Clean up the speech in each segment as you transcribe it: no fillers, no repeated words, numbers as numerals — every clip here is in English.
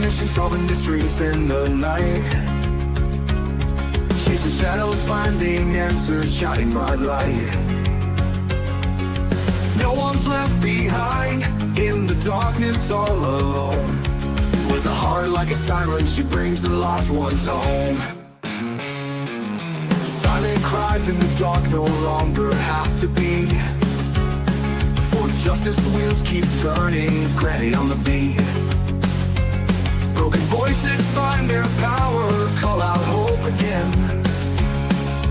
mission, solving mysteries in the night. Chasing shadows, finding answers, shining bright light. No one's left behind, in the darkness all alone. With a heart like a siren, she brings the lost ones home. Silent cries in the dark no longer have to be. For justice, wheels keep turning, granny on the beat. Broken voices find their power, call out hope again.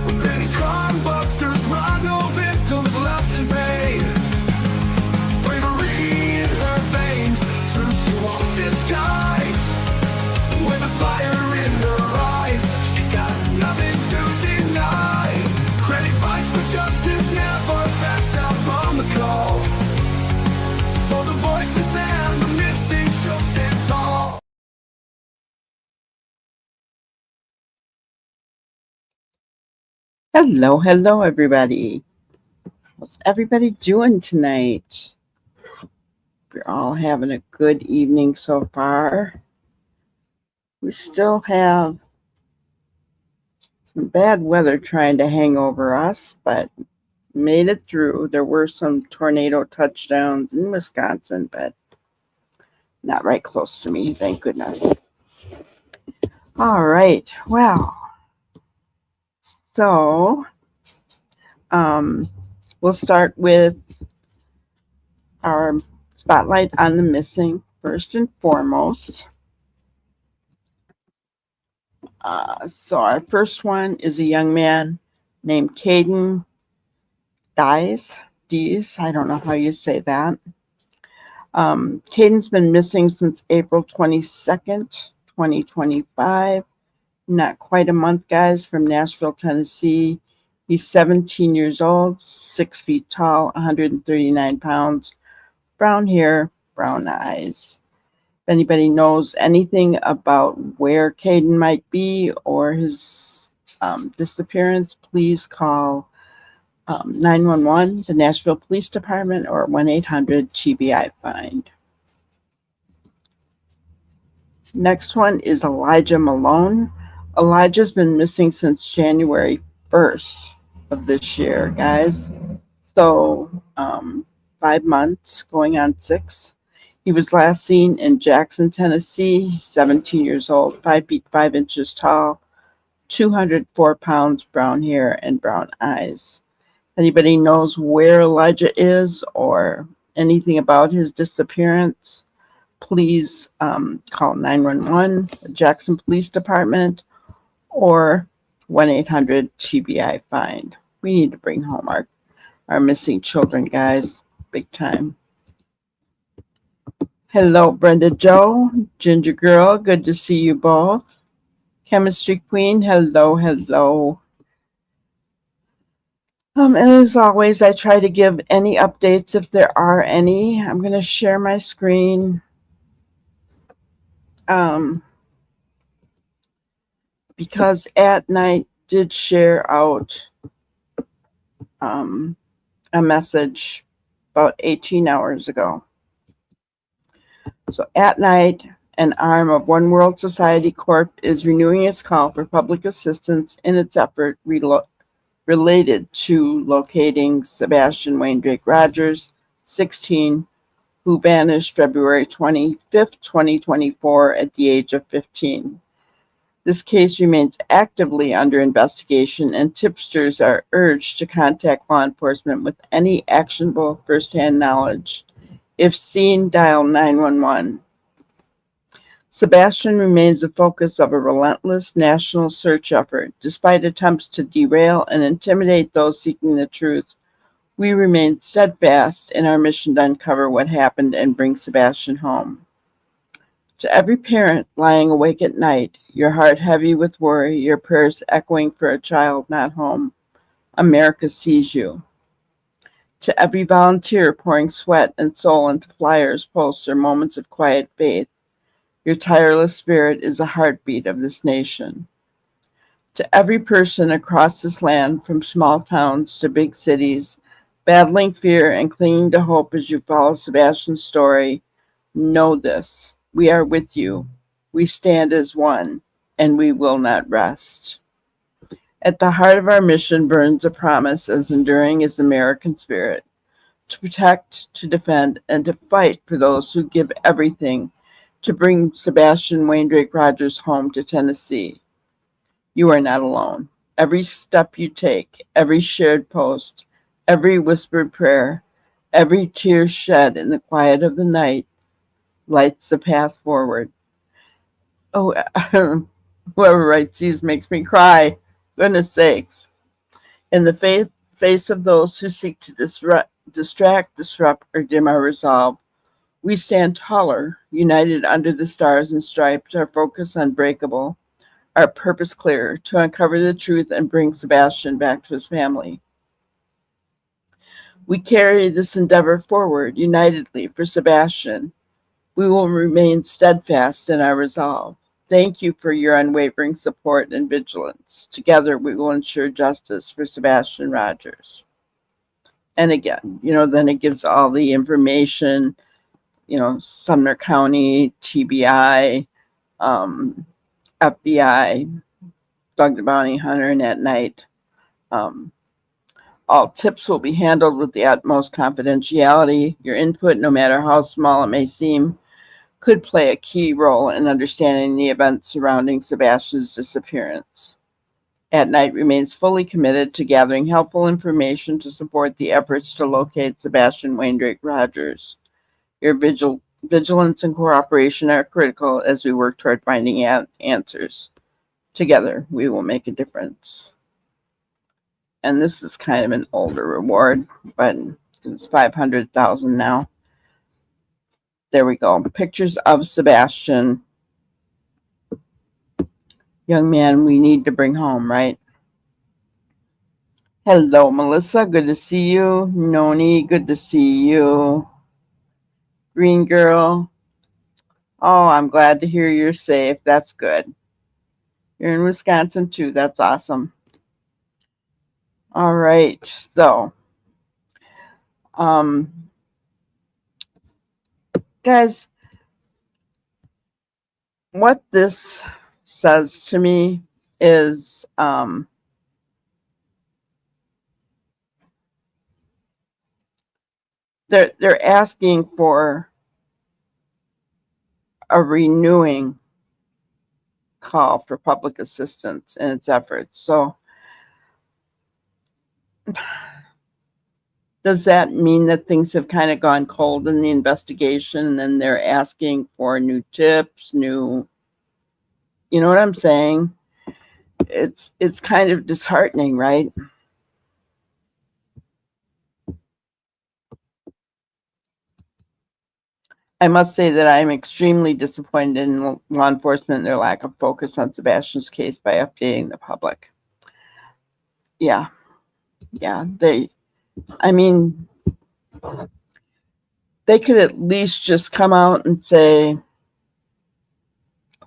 When Granny's crime busters run, no victims left in pain. Bravery in her veins, truth she won't disguise. With a fire in her eyes, she's got nothing to deny. Granny fights for justice, never backs down from the call. For the voiceless and the missing, she'll stand tall. Hello, everybody. What's everybody doing tonight? We're all having a good evening so far. We still have some bad weather trying to hang over us, but made it through. There were some tornado touchdowns in Wisconsin, but not right close to me, thank goodness. All right, well, so we'll start with our spotlight on the missing first and foremost. So our first one is a young man named Caden Dees. I don't know how you say that. Caden's been missing since April 22nd, 2025. Not quite a month, guys, from Nashville, Tennessee. He's 17 years old, 6 feet tall, 139 pounds, brown hair, brown eyes. If anybody knows anything about where Caden might be or his disappearance, please call 911, the Nashville Police Department, or 1-800-TBI-FIND. Next one is Elijah Malone. Elijah's been missing since January 1st of this year, guys. So 5 months, going on 6. He was last seen in Jackson, Tennessee. He's 17 years old, 5 feet 5 inches tall, 204 pounds, brown hair, and brown eyes. Anybody knows where Elijah is or anything about his disappearance, please call 911, the Jackson Police Department, or 1-800-TBI-FIND. We need to bring home our missing children, guys, big time. Hello, Brenda Joe, Ginger Girl, good to see you both. Chemistry Queen, hello. And as always, I try to give any updates if there are any. I'm going to share my screen. Because At Night did share out a message about 18 hours ago. So At Night, an arm of One World Society Corp., is renewing its call for public assistance in its effort related to locating Sebastian Wayne Drake Rogers, 16, who vanished February 25th, 2024 at the age of 15. This case remains actively under investigation, and tipsters are urged to contact law enforcement with any actionable firsthand knowledge. If seen, dial 911. Sebastian remains the focus of a relentless national search effort. Despite attempts to derail and intimidate those seeking the truth, we remain steadfast in our mission to uncover what happened and bring Sebastian home. To every parent lying awake at night, your heart heavy with worry, your prayers echoing for a child not home, America sees you. To every volunteer pouring sweat and soul into flyers, posts, or moments of quiet faith, your tireless spirit is the heartbeat of this nation. To every person across this land, from small towns to big cities, battling fear and clinging to hope as you follow Sebastian's story, know this: we are with you. We stand as one, and we will not rest. At the heart of our mission burns a promise as enduring as the American spirit: to protect, to defend, and to fight for those who give everything to bring Sebastian Wayne Drake Rogers home to Tennessee. You are not alone. Every step you take, every shared post, every whispered prayer, every tear shed in the quiet of the night lights the path forward. Oh, whoever writes these makes me cry. Goodness sakes. In the face of those who seek to distract, disrupt, or dim our resolve, we stand taller, united under the stars and stripes, our focus unbreakable, our purpose clear: to uncover the truth and bring Sebastian back to his family. We carry this endeavor forward unitedly for Sebastian. We will remain steadfast in our resolve. Thank you for your unwavering support and vigilance. Together we will ensure justice for Sebastian Rogers. And again, then it gives all the information, Sumner County, TBI, FBI, Doug the Bounty Hunter, and at night. All tips will be handled with the utmost confidentiality. Your input, no matter how small it may seem, could play a key role in understanding the events surrounding Sebastian's disappearance. At Night remains fully committed to gathering helpful information to support the efforts to locate Sebastian Wayne Drake Rogers. Your vigilance and cooperation are critical as we work toward finding answers. Together, we will make a difference. And this is kind of an older reward, but it's 500,000 now. There we go. Pictures of Sebastian. Young man we need to bring home, right? Hello, Melissa. Good to see you. Noni, good to see you. Green Girl. Oh, I'm glad to hear you're safe. That's good. You're in Wisconsin too. That's awesome. All right. So, guys, what this says to me is they're asking for a renewing call for public assistance in its efforts. So does that mean that things have kind of gone cold in the investigation and then they're asking for new tips, you know what I'm saying? It's kind of disheartening, right? I must say that I am extremely disappointed in law enforcement and their lack of focus on Sebastian's case by updating the public. Yeah, they could at least just come out and say,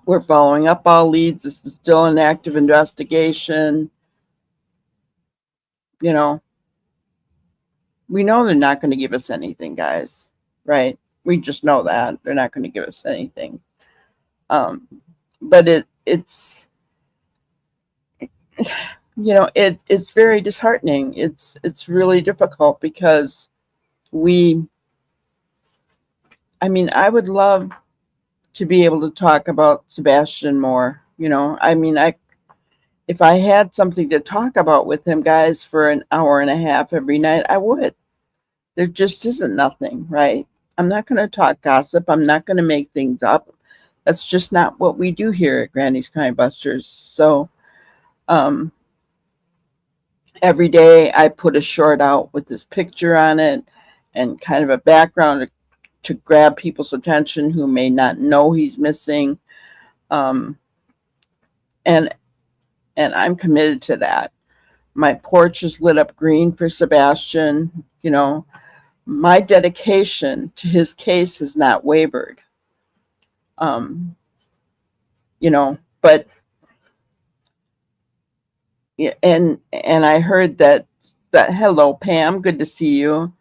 we're following up all leads. This is still an active investigation. We know they're not going to give us anything, guys, right? We just know that they're not going to give us anything. But it's it's very disheartening. It's really difficult because I would love to be able to talk about Sebastian more. If I had something to talk about with him, guys, for an hour and a half every night, I would. There just isn't nothing, right? I'm not going to talk gossip. I'm not going to make things up. That's just not what we do here at Granny's Crime Busters. So every day I put a short out with this picture on it and kind of a background to grab people's attention who may not know he's missing. And I'm committed to that. My porch is lit up green for Sebastian. My dedication to his case has not wavered. But and I heard that hello, Pam, good to see you.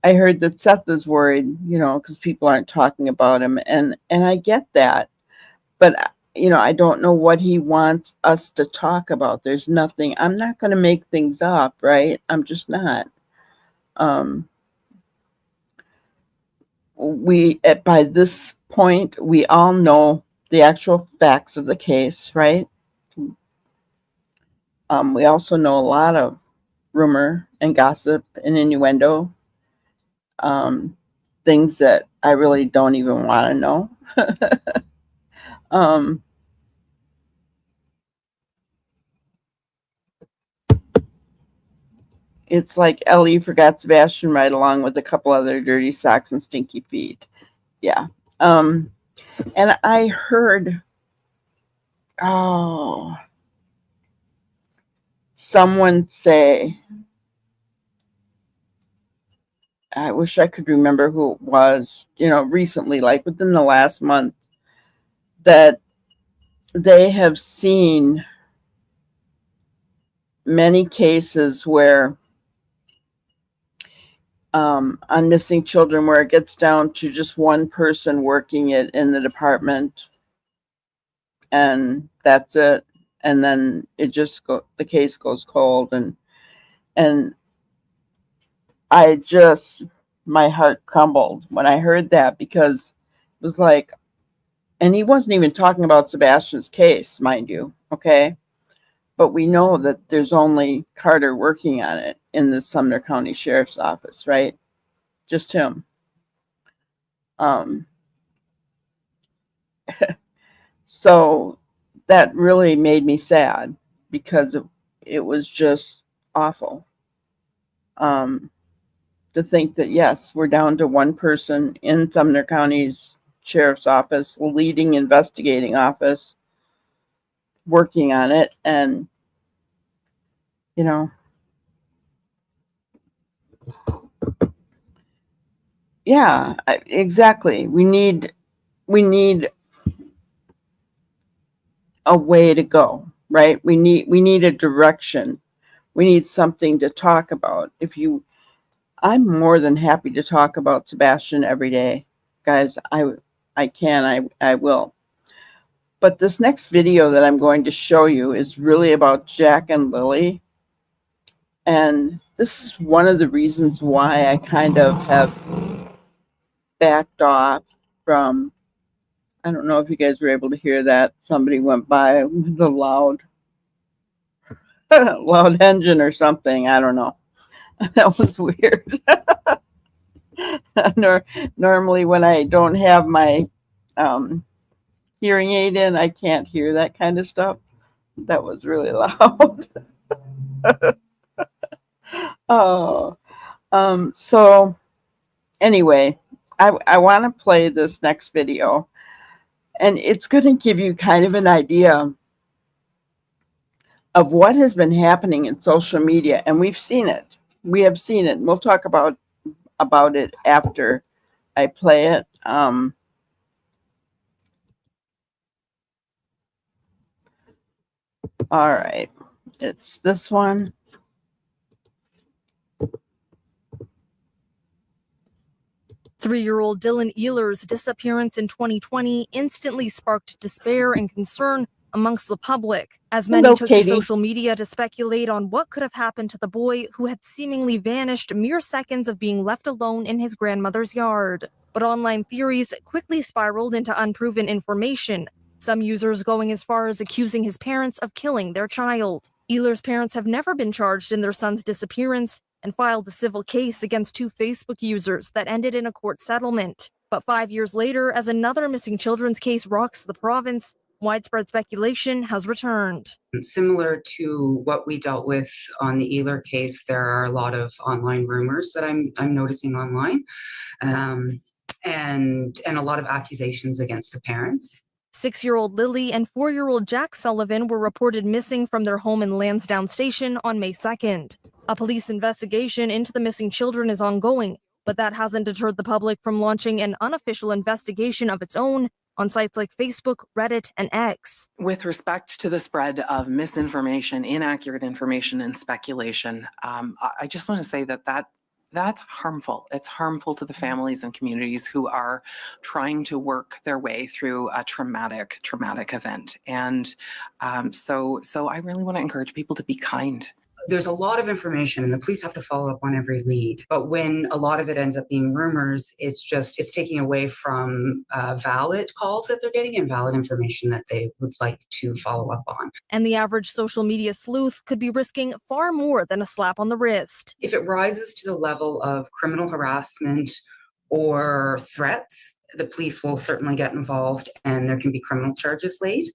I heard that Seth is worried, because people aren't talking about him, and I get that. But I don't know what he wants us to talk about. There's nothing. I'm not going to make things up, right? I'm just not. By this point, we all know the actual facts of the case, right? We also know a lot of rumor and gossip and innuendo, things that I really don't even want to know. um, it's like Ellie forgot Sebastian right along with a couple other dirty socks and stinky feet. Yeah. Um, and I heard, oh, someone say, I wish I could remember who it was, recently, like within the last month, that they have seen many cases where on missing children where it gets down to just one person working it in the department, and that's it, and then the case goes cold, and I just, my heart crumbled when I heard that, because it was like, and he wasn't even talking about Sebastian's case, mind you, okay? But we know that there's only Carter working on it in the Sumner County Sheriff's Office, right? Just him. Um, so that really made me sad, because it was just awful. To think that, yes, we're down to one person in Sumner County's Sheriff's Office, leading investigating office, working on it, and you know, yeah, exactly. We need a way to go, right? We need a direction. We need something to talk about. I'm more than happy to talk about Sebastian every day, guys. I will. But this next video that I'm going to show you is really about Jack and Lily. And this is one of the reasons why I kind of have backed off from, I don't know if you guys were able to hear that. Somebody went by with a loud loud engine or something. I don't know. That was weird. Normally when I don't have my hearing aid in, I can't hear that kind of stuff. That was really loud. Oh, so anyway, I want to play this next video, and it's going to give you kind of an idea of what has been happening in social media, and we've seen it. We have seen it. And we'll talk about it after I play it. All right, it's this one. Three-year-old Dylan Ealer's disappearance in 2020 instantly sparked despair and concern amongst the public, as many took to social media to speculate on what could have happened to the boy who had seemingly vanished mere seconds of being left alone in his grandmother's yard. But online theories quickly spiraled into unproven information, some users going as far as accusing his parents of killing their child. Ealer's parents have never been charged in their son's disappearance and filed a civil case against two Facebook users that ended in a court settlement. But 5 years later, as another missing children's case rocks the province, widespread speculation has returned. Similar to what we dealt with on the Ealer case, there are a lot of online rumors that I'm noticing online, and a lot of accusations against the parents. 6-year-old Lilly and 4-year-old Jack Sullivan were reported missing from their home in Lansdowne Station on May 2nd. A police investigation into the missing children is ongoing, but that hasn't deterred the public from launching an unofficial investigation of its own on sites like Facebook, Reddit, and X. With respect to the spread of misinformation, inaccurate information, and speculation, I just want to say that that's harmful. It's harmful to the families and communities who are trying to work their way through a traumatic event. And so I really want to encourage people to be kind. There's a lot of information and the police have to follow up on every lead. But when a lot of it ends up being rumors, it's taking away from valid calls that they're getting and valid information that they would like to follow up on. And the average social media sleuth could be risking far more than a slap on the wrist. If it rises to the level of criminal harassment or threats, the police will certainly get involved and there can be criminal charges laid.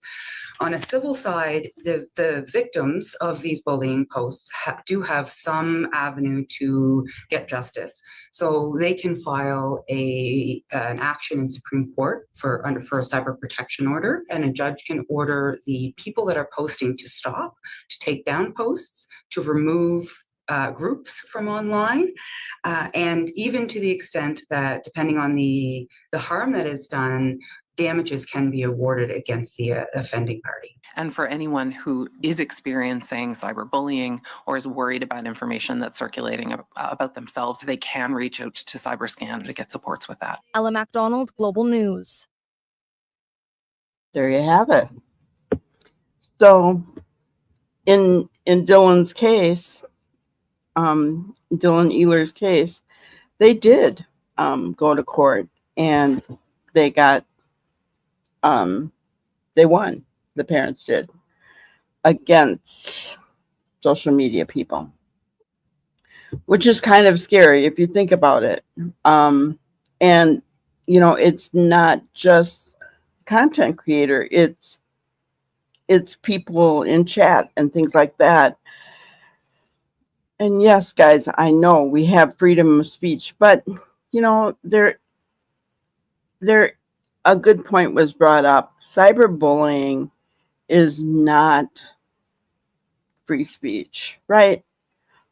On a civil side, the victims of these bullying posts do have some avenue to get justice. So they can file an action in Supreme Court for a cyber protection order, and a judge can order the people that are posting to stop, to take down posts, to remove groups from online, and even to the extent that, depending on the harm that is done, damages can be awarded against the offending party. And for anyone who is experiencing cyberbullying or is worried about information that's circulating about themselves, they can reach out to CyberScan to get supports with that. Ella MacDonald, Global News. There you have it. So in Dylan's case, Dylan Ehler's case, they did go to court and they got they won. The parents did, against social media people, which is kind of scary if you think about it. And it's not just content creator, it's people in chat and things like that. And yes, guys, I know we have freedom of speech, but a good point was brought up. Cyberbullying is not free speech, right?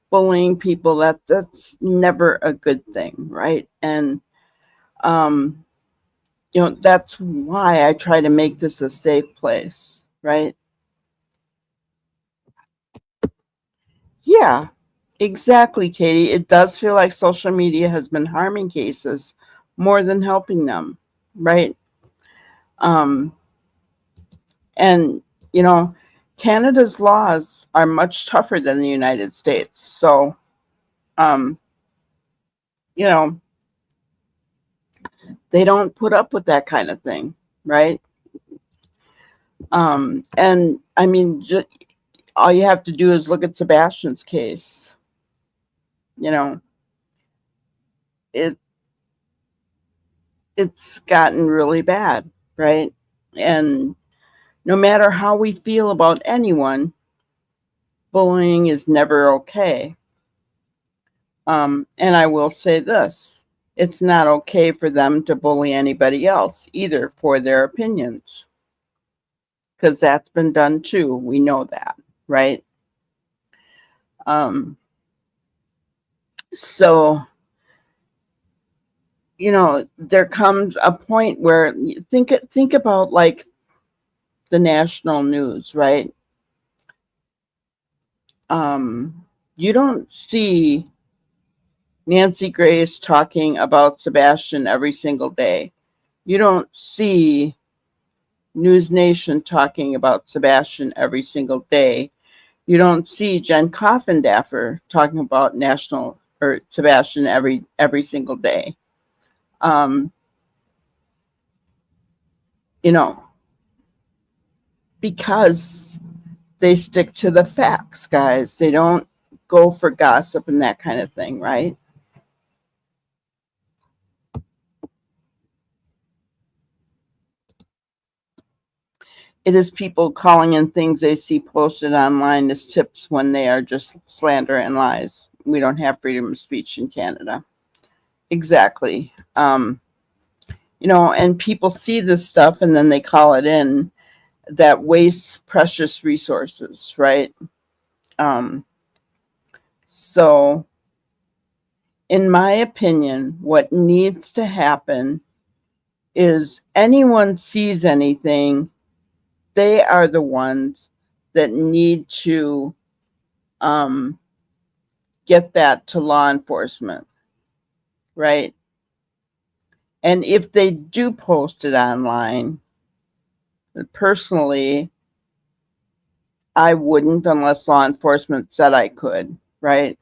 Bullying people, that's never a good thing, right? And that's why I try to make this a safe place, right? Yeah, exactly, Katie. It does feel like social media has been harming cases more than helping them, right? And Canada's laws are much tougher than the United States. So, they don't put up with that kind of thing, right? And I mean, all you have to do is look at Sebastian's case. It's gotten really bad, right? And no matter how we feel about anyone, bullying is never okay. And I will say this, it's not okay for them to bully anybody else either for their opinions. Because that's been done too. We know that, right? So, there comes a point where think about like the national news, right? You don't see Nancy Grace talking about Sebastian every single day. You don't see News Nation talking about Sebastian every single day. You don't see Jen Coffindaffer talking about Sebastian every single day. Because they stick to the facts, guys. They don't go for gossip and that kind of thing, right? It is people calling in things they see posted online as tips when they are just slander and lies. We don't have freedom of speech in Canada. Exactly. And people see this stuff and then they call it in. That wastes precious resources, right? So, in my opinion, what needs to happen is anyone sees anything, they are the ones that need to get that to law enforcement. right? And if they do post it online, personally, I wouldn't unless law enforcement said I could, right?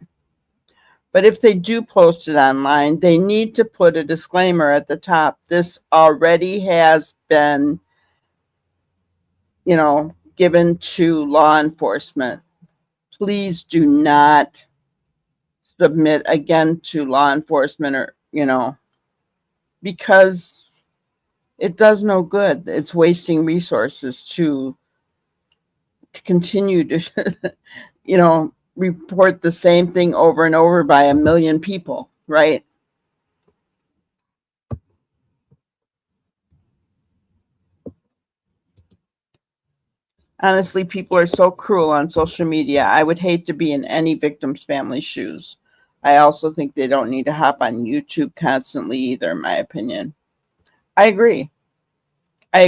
But if they do post it online, they need to put a disclaimer at the top. This already has been, given to law enforcement. Please do not submit again to law enforcement or, because it does no good. It's wasting resources to continue to, report the same thing over and over by a million people, right? Honestly, people are so cruel on social media. I would hate to be in any victim's family shoes. I also think they don't need to hop on YouTube constantly either, in my opinion. I agree. I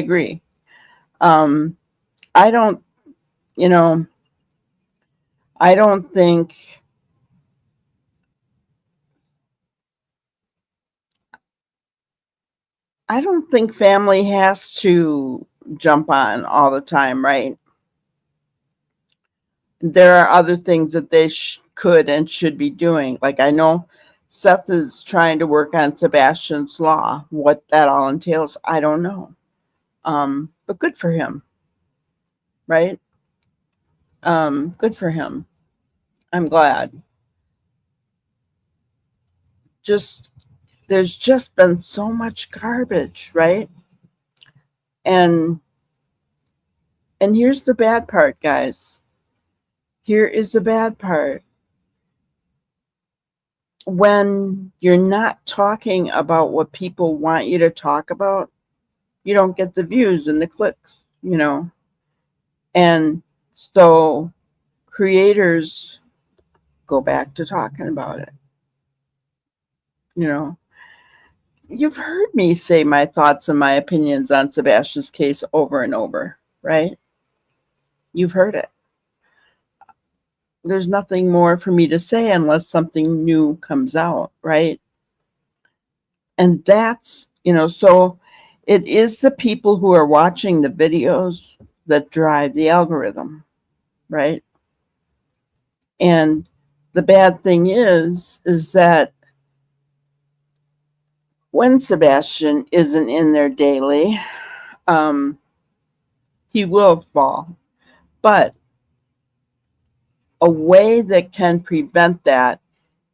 don't, I don't think family has to jump on all the time, right? There are other things that they could and should be doing. Like, I know Seth is trying to work on Sebastian's law. What that all entails, I don't know. But good for him, right? Good for him. I'm glad. There's just been so much garbage, right? And here's the bad part, guys. Here is the bad part. When you're not talking about what people want you to talk about, you don't get the views and the clicks, And so creators go back to talking about it. You've heard me say my thoughts and my opinions on Sebastian's case over and over, right? You've heard it. There's nothing more for me to say unless something new comes out, right? And that's, so it is the people who are watching the videos that drive the algorithm, right? And the bad thing is that when Sebastian isn't in there daily, he will fall. But a way that can prevent that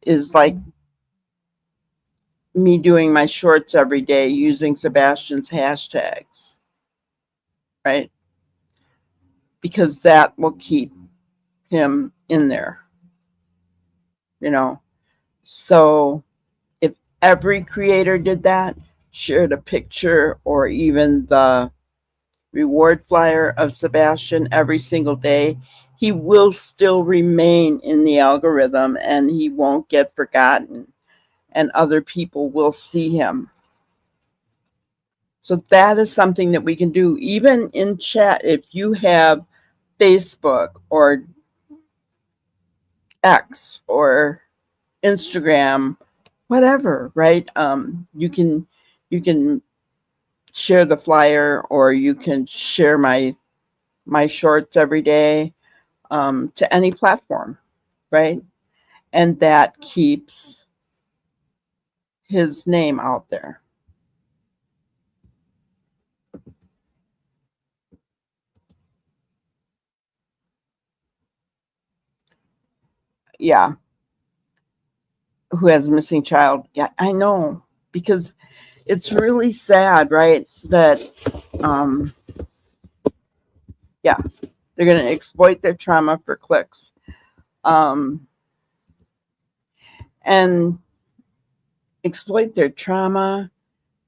is like me doing my shorts every day using Sebastian's hashtags, right? Because that will keep him in there, So if every creator did that, shared a picture or even the reward flyer of Sebastian every single day, he will still remain in the algorithm and he won't get forgotten and other people will see him. So that is something that we can do. Even in chat, if you have Facebook or X or Instagram, whatever, right? You can share the flyer or you can share my shorts every day to any platform, right? And that keeps his name out there. Yeah. Who has a missing child? Yeah, I know, because it's really sad, right? That yeah, they're going to exploit their trauma for clicks. And exploit their trauma,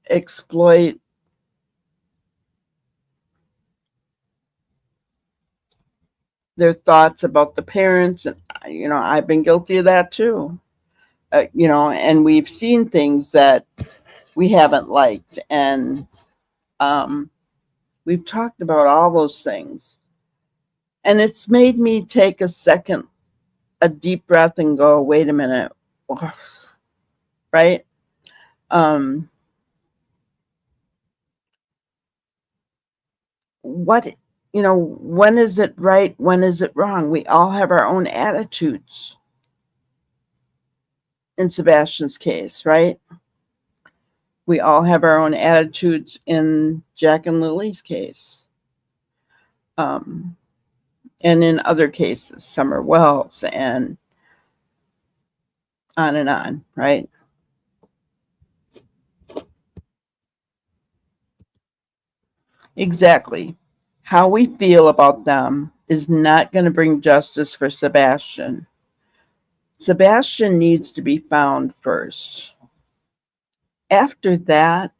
exploit their thoughts about the parents. And, I've been guilty of that too. And we've seen things that we haven't liked. And we've talked about all those things. And it's made me take a deep breath and go, wait a minute. Right? Um, what, when is it right? When is it wrong? We all have our own attitudes in Sebastian's case, right? We all have our own attitudes in Jack and Lily's case. And in other cases, Summer Wells, and on, right? Exactly. How we feel about them is not going to bring justice for Sebastian. Sebastian needs to be found first. After that,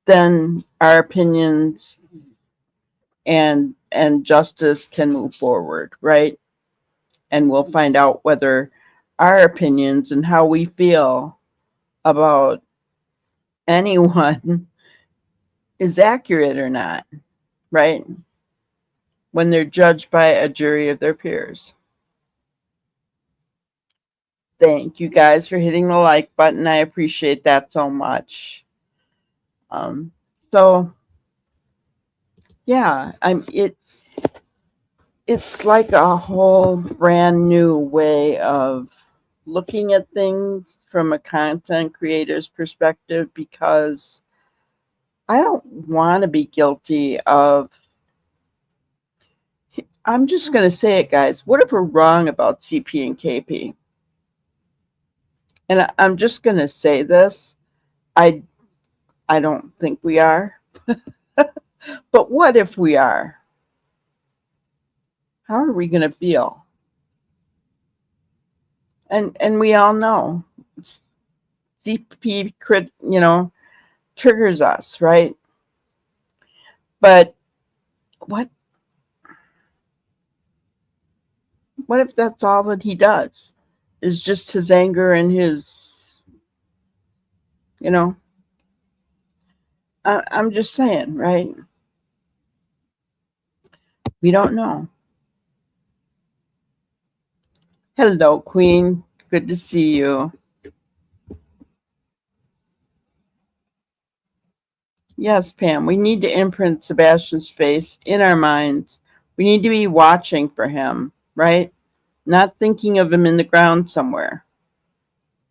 then our opinions and justice can move forward, right? And we'll find out whether our opinions and how we feel about anyone is accurate or not, right? When they're judged by a jury of their peers. Thank you guys for hitting the like button. I appreciate that so much. So yeah, it's like a whole brand new way of looking at things from a content creator's perspective, because I don't want to be guilty of, I'm just going to say it, guys. What if we're wrong about CP and KP? And I'm just going to say this. I don't think we are. But what if we are? How are we going to feel? And we all know CP triggers us, right? But what if that's all that he does is just his anger and his, I'm just saying, right? We don't know. Hello, Queen. Good to see you. Yes, Pam, we need to imprint Sebastian's face in our minds. We need to be watching for him, right? Not thinking of him in the ground somewhere.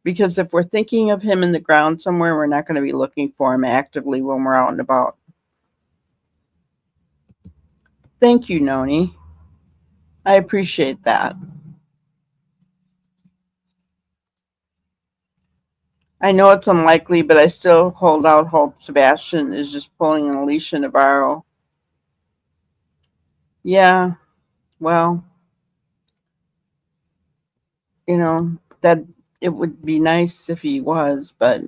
Because if we're thinking of him in the ground somewhere, we're not going to be looking for him actively when we're out and about. Thank you, Noni. I appreciate that. I know it's unlikely, but I still hold out hope Sebastian is just pulling an Alicia Navarro. Yeah, well, that it would be nice if he was, but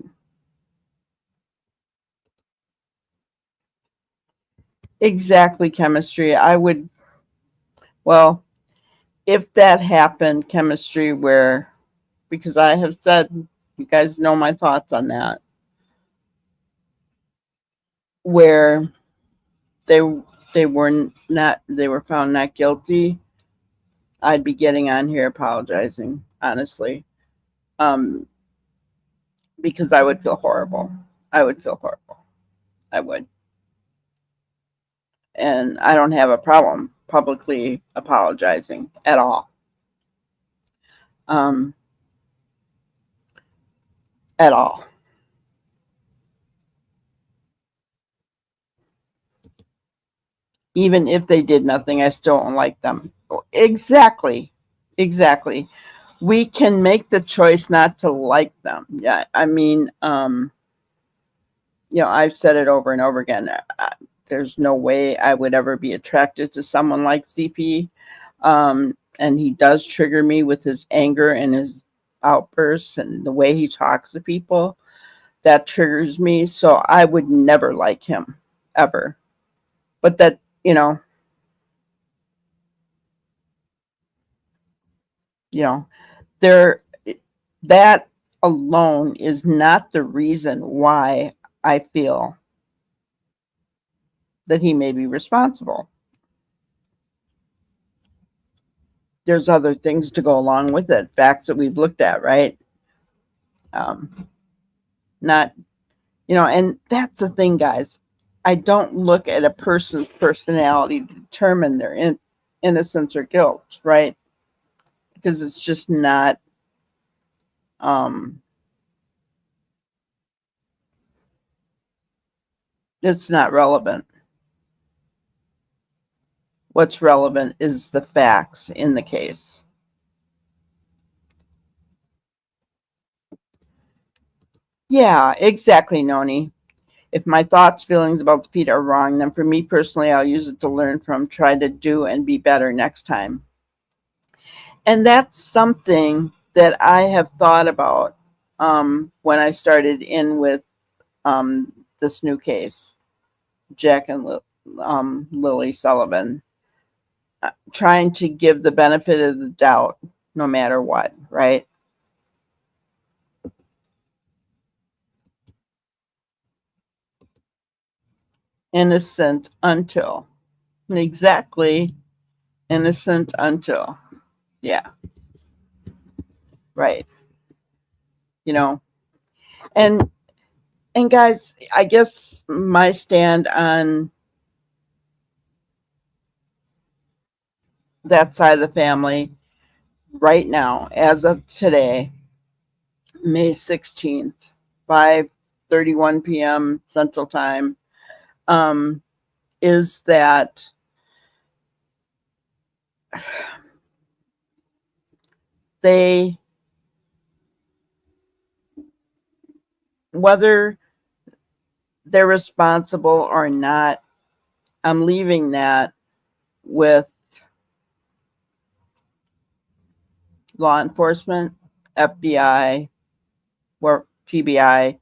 exactly, chemistry. I would, well, if that happened, chemistry, where, because I have said, you guys know my thoughts on that, where they were found not guilty, I'd be getting on here apologizing, honestly, because I would feel horrible. I would, and I don't have a problem publicly apologizing at all. At all. Even if they did nothing, I still don't like them. Exactly. We can make the choice not to like them. Yeah, I mean, I've said it over and over again. There's no way I would ever be attracted to someone like CP. And he does trigger me with his anger and his outbursts and the way he talks to people. That triggers me. So I would never like him, ever. But that, that alone is not the reason why I feel that he may be responsible. there's other things to go along with it, facts that we've looked at, right? Not, and that's the thing, guys. I don't look at a person's personality to determine their innocence or guilt, right? Because it's just not, it's not relevant. What's relevant is the facts in the case. Yeah, exactly, Noni. If my thoughts, feelings about Pete are wrong, then for me personally, I'll use it to learn from, try to do and be better next time. And that's something that I have thought about when I started in with this new case, Jack and Lily Sullivan, trying to give the benefit of the doubt no matter what, right? Innocent until. Exactly. Innocent until. Yeah. Right. And guys, I guess my stand on that side of the family right now, as of today, May 16th, 5:31 p.m. Central Time, is that they, whether they're responsible or not, I'm leaving that with law enforcement, FBI, or TBI,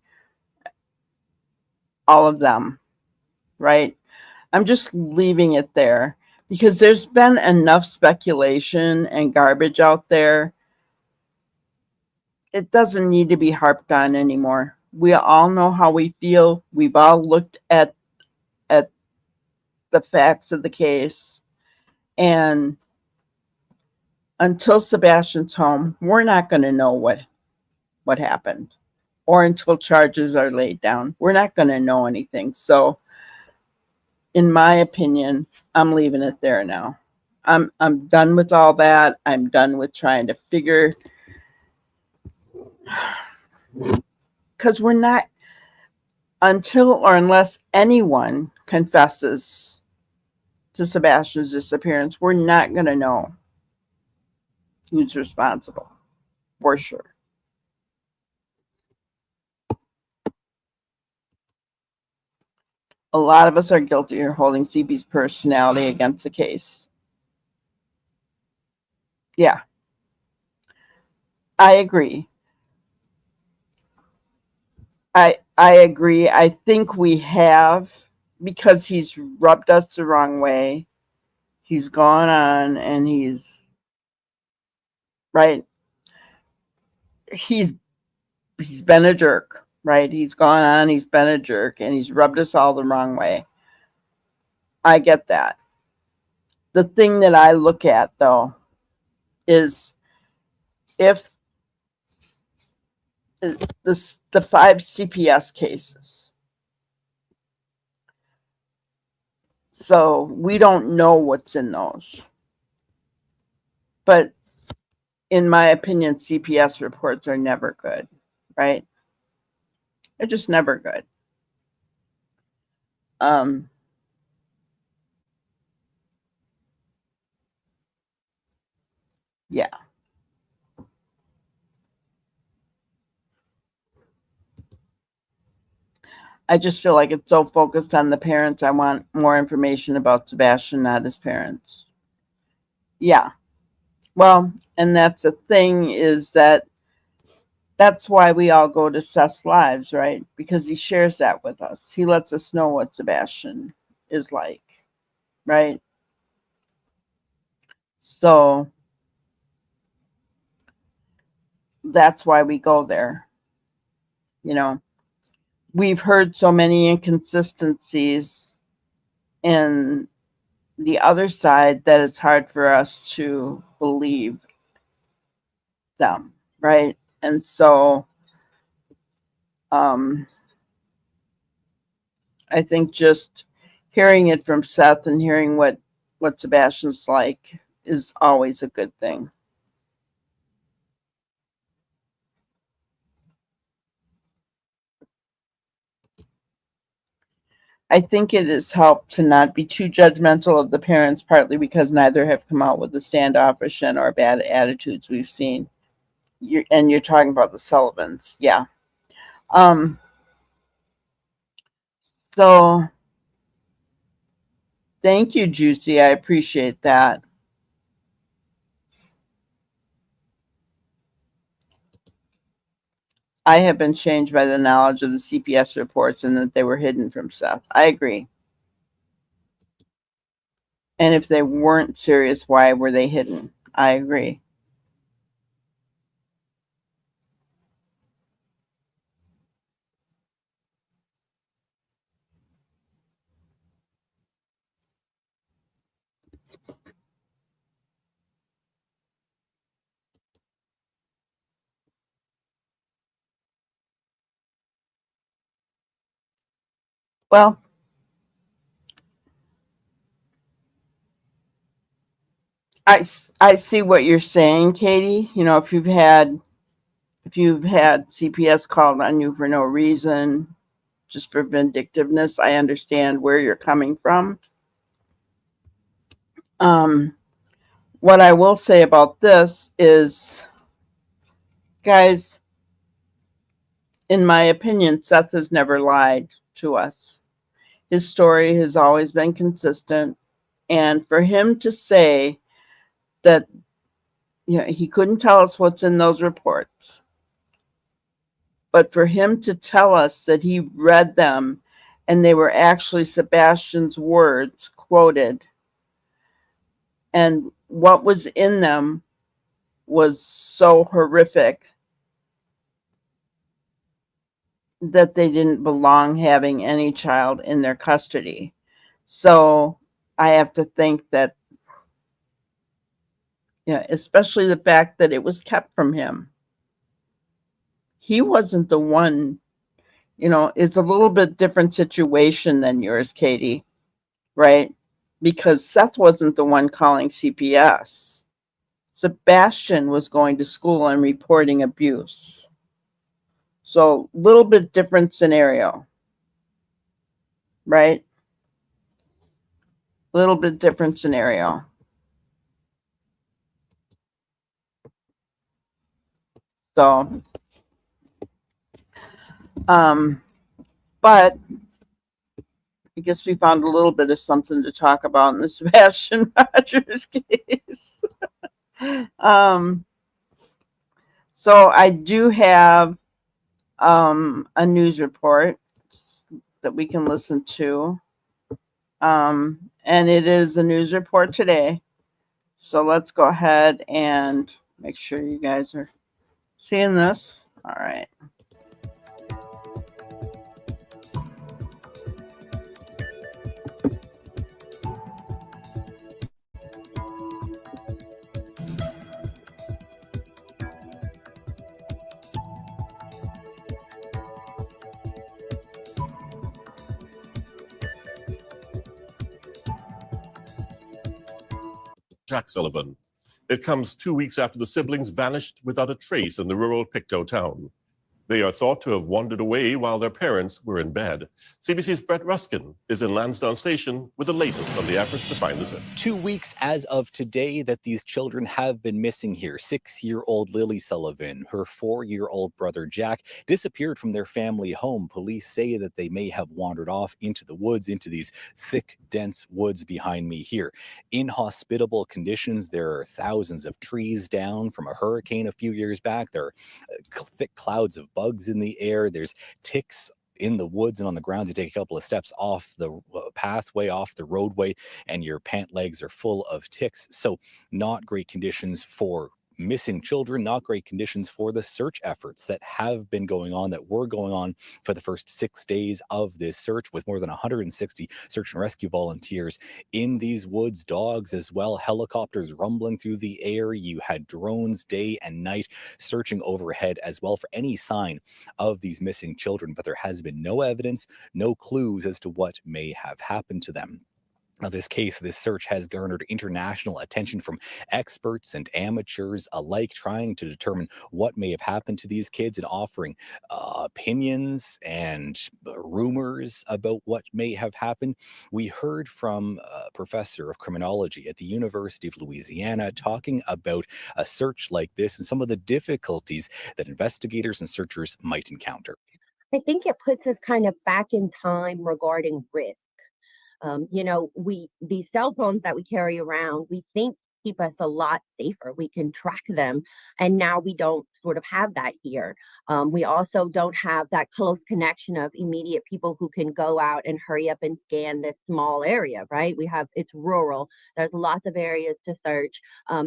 all of them, right? I'm just leaving it there because there's been enough speculation and garbage out there. It doesn't need to be harped on anymore. We all know how we feel. We've all looked at the facts of the case. And until Sebastian's home, we're not going to know what happened. Or until charges are laid down, we're not going to know anything. So, in my opinion, I'm leaving it there now. I'm done with all that. I'm done with trying to figure, because we're not, until or unless anyone confesses to Sebastian's disappearance, we're not going to know who's responsible, for sure. A lot of us are guilty of holding CB's personality against the case. Yeah. I agree. I agree. I think we have, because he's rubbed us the wrong way. He's gone on and he's, right? He's been a jerk, right? He's gone on, he's been a jerk, and he's rubbed us all the wrong way. I get that. The thing that I look at, though, is if the 5 CPS cases. So we don't know what's in those. But in my opinion, CPS reports are never good, right? They're just never good. Yeah. I just feel like it's so focused on the parents. I want more information about Sebastian, not his parents. Yeah. Well, and that's the thing, is that's why we all go to Seth's lives, right? Because he shares that with us. He lets us know what Sebastian is like, right? So that's why we go there. We've heard so many inconsistencies in the other side that it's hard for us to believe them, right? And so I think just hearing it from Seth and hearing what Sebastian's like is always a good thing. I think it has helped to not be too judgmental of the parents, partly because neither have come out with the standoffish and or bad attitudes we've seen. You're talking about the Sullivans, yeah. So thank you, Juicy. I appreciate that. I have been changed by the knowledge of the CPS reports and that they were hidden from Seth. I agree. And if they weren't serious, why were they hidden? I agree. Well, I see what you're saying, Katie. You know, if you've had CPS called on you for no reason, just for vindictiveness, I understand where you're coming from. What I will say about this is, guys, in my opinion, Seth has never lied to us. His story has always been consistent. And for him to say that, you know, he couldn't tell us what's in those reports, but for him to tell us that he read them and they were actually Sebastian's words quoted, and what was in them was so horrific that they didn't belong having any child in their custody. So I have to think that, you know, especially the fact that it was kept from him. He wasn't the one, you know, it's a little bit different situation than yours, Katie, right? Because Seth wasn't the one calling CPS. Sebastian was going to school and reporting abuse. So, little bit different scenario, right? Little bit different scenario. So, but I guess we found a little bit of something to talk about in the Sebastian Rogers case. So I do have a news report that we can listen to. And it is a news report today. So let's go ahead and make sure you guys are seeing this. All right. Jack Sullivan. It comes 2 weeks after the siblings vanished without a trace in the rural Pictou town. They are thought to have wandered away while their parents were in bed. CBC's Brett Ruskin is in Lansdowne Station with the latest on the efforts to find the siblings. 2 weeks as of today that these children have been missing here. 6-year-old Lilly Sullivan, her 4-year-old brother Jack, disappeared from their family home. Police say that they may have wandered off into the woods, into these thick, dense woods behind me here. Inhospitable conditions. There are thousands of trees down from a hurricane a few years back. There are thick clouds of bugs in the air. There's ticks in the woods and on the ground. You take a couple of steps off the pathway, off the roadway, and your pant legs are full of ticks. So not great conditions for missing children, not great conditions for the search efforts that have been going on, that were going on for the first 6 days of this search, with more than 160 search and rescue volunteers in these woods, dogs as well, helicopters rumbling through the air. You had drones day and night searching overhead as well for any sign of these missing children, but there has been no evidence, no clues as to what may have happened to them. Now, this search has garnered international attention from experts and amateurs alike, trying to determine what may have happened to these kids and offering opinions and rumors about what may have happened. We heard from a professor of criminology at the University of Louisiana talking about a search like this and some of the difficulties that investigators and searchers might encounter. I think it puts us kind of back in time regarding risk. These cell phones that we carry around, we think keep us a lot safer. We can track them, and now we don't sort of have that here. We also don't have that close connection of immediate people who can go out and hurry up and scan this small area, right? It's rural. There's lots of areas to search.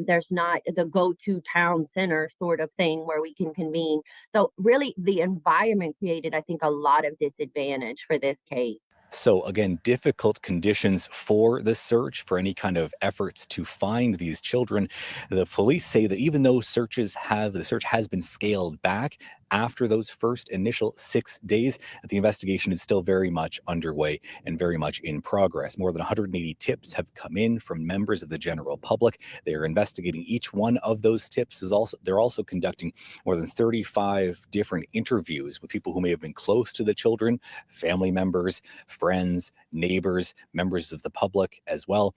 There's not the go-to town center sort of thing where we can convene. So really, the environment created, I think, a lot of disadvantage for this case. So again, difficult conditions for the search, for any kind of efforts to find these children. The police say that even though the search has been scaled back after those first initial 6 days, the investigation is still very much underway and very much in progress. More than 180 tips have come in from members of the general public. They are investigating each one of those tips. They're also conducting more than 35 different interviews with people who may have been close to the children, family members, friends, neighbors, members of the public as well,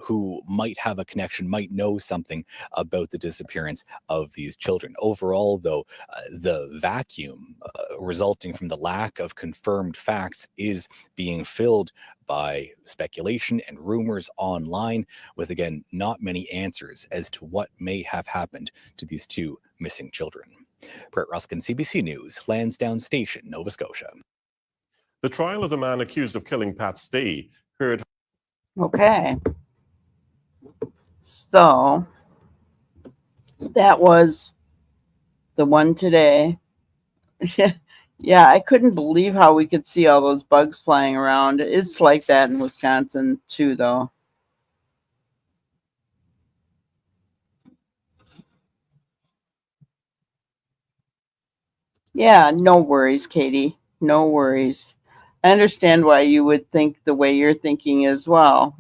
who might have a connection, might know something about the disappearance of these children. Overall, though, the vacuum resulting from the lack of confirmed facts is being filled by speculation and rumors online, with, again, not many answers as to what may have happened to these two missing children. Brett Ruskin, CBC News, Lansdowne Station, Nova Scotia. The trial of the man accused of killing Pat Stay heard. Okay. So that was the one today. Yeah, I couldn't believe how we could see all those bugs flying around. It's like that in Wisconsin too, though. Yeah, no worries, Katie. No worries. I understand why you would think the way you're thinking as well.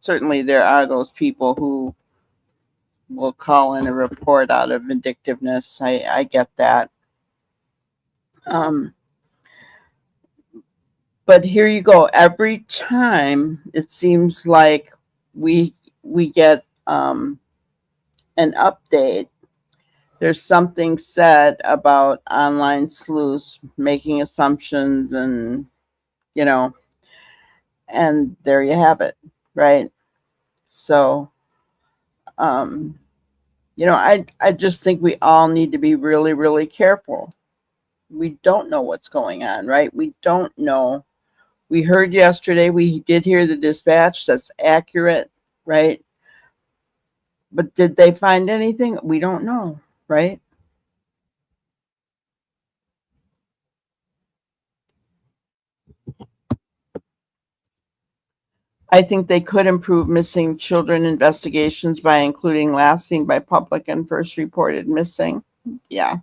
Certainly there are those people who will call in a report out of vindictiveness. I get that. But here you go. Every time it seems like we get an update, there's something said about online sleuths making assumptions, and and there you have it, right? So I just think we all need to be really, really careful. We don't know what's going on, right? We don't know. We heard yesterday, we did hear the dispatch, that's accurate, right? But did they find anything? We don't know, right? I think they could improve missing children investigations by including last seen by public and first reported missing. Yeah.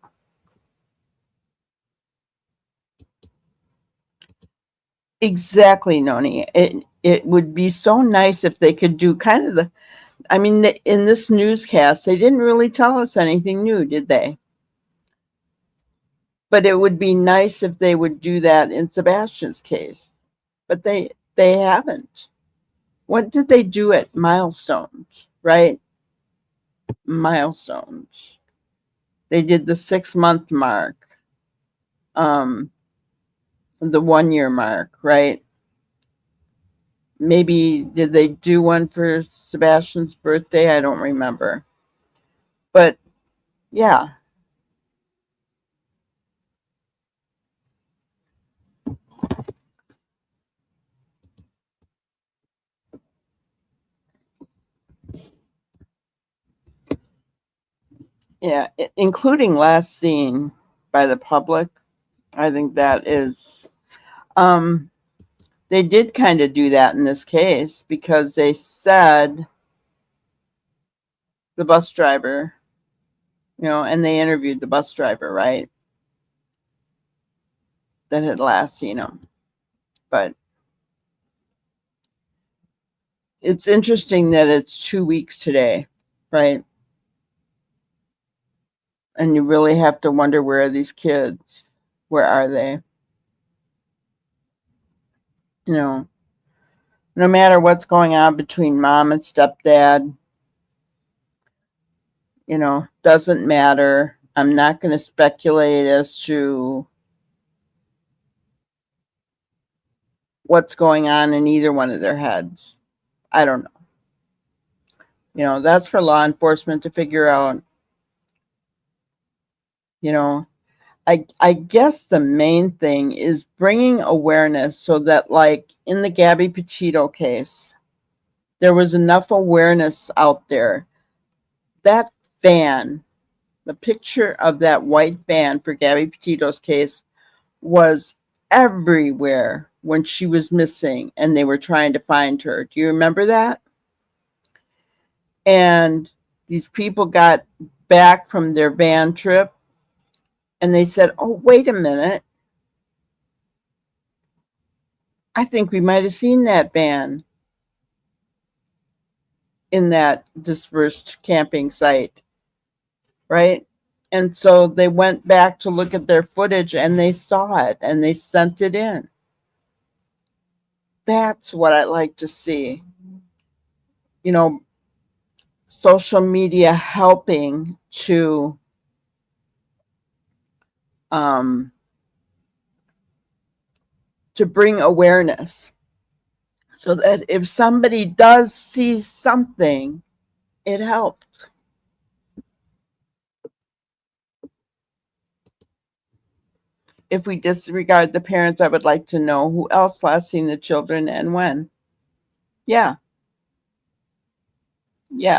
Exactly, Noni. It would be so nice if they could do kind of in this newscast, they didn't really tell us anything new, did they? But it would be nice if they would do that in Sebastian's case. But they haven't. What did they do at Milestones, right? Milestones. They did the 6-month mark, the 1-year mark, right? Maybe did they do one for Sebastian's birthday? I don't remember. But yeah. Yeah, including last seen by the public. I think that is, they did kind of do that in this case because they said the bus driver, and they interviewed the bus driver, right? That had last seen him. But it's interesting that it's 2 weeks today, right? And you really have to wonder, where are these kids? Where are they? No matter what's going on between mom and stepdad, doesn't matter. I'm not going to speculate as to what's going on in either one of their heads. I don't know. That's for law enforcement to figure out. I guess the main thing is bringing awareness so that, like in the Gabby Petito case, there was enough awareness out there. That van, the picture of that white van for Gabby Petito's case was everywhere when she was missing and they were trying to find her. Do you remember that? And these people got back from their van trip and they said, oh, wait a minute. I think we might have seen that van in that dispersed camping site, right? And so they went back to look at their footage and they saw it and they sent it in. That's what I like to see. Social media helping to bring awareness so that if somebody does see something, it helps. If we disregard the parents, I would like to know who else last seen the children and when. Yeah,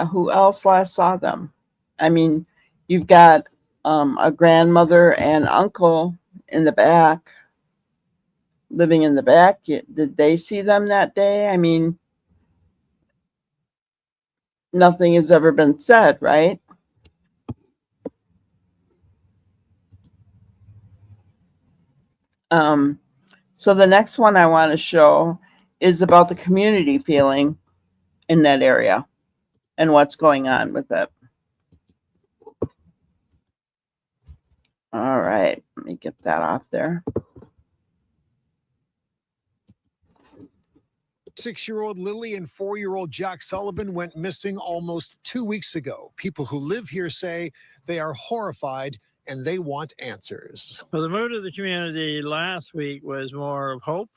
who else last saw them? I mean, you've got a grandmother and uncle in the back, living in the back. Did they see them that day? I mean, nothing has ever been said, right? So the next one I want to show is about the community feeling in that area and what's going on with it. All right, let me get that off there. 6-year-old Lilly and 4-year-old Jack Sullivan went missing almost 2 weeks ago. People who live here say they are horrified and they want answers. Well, the mood of the community last week was more of hope,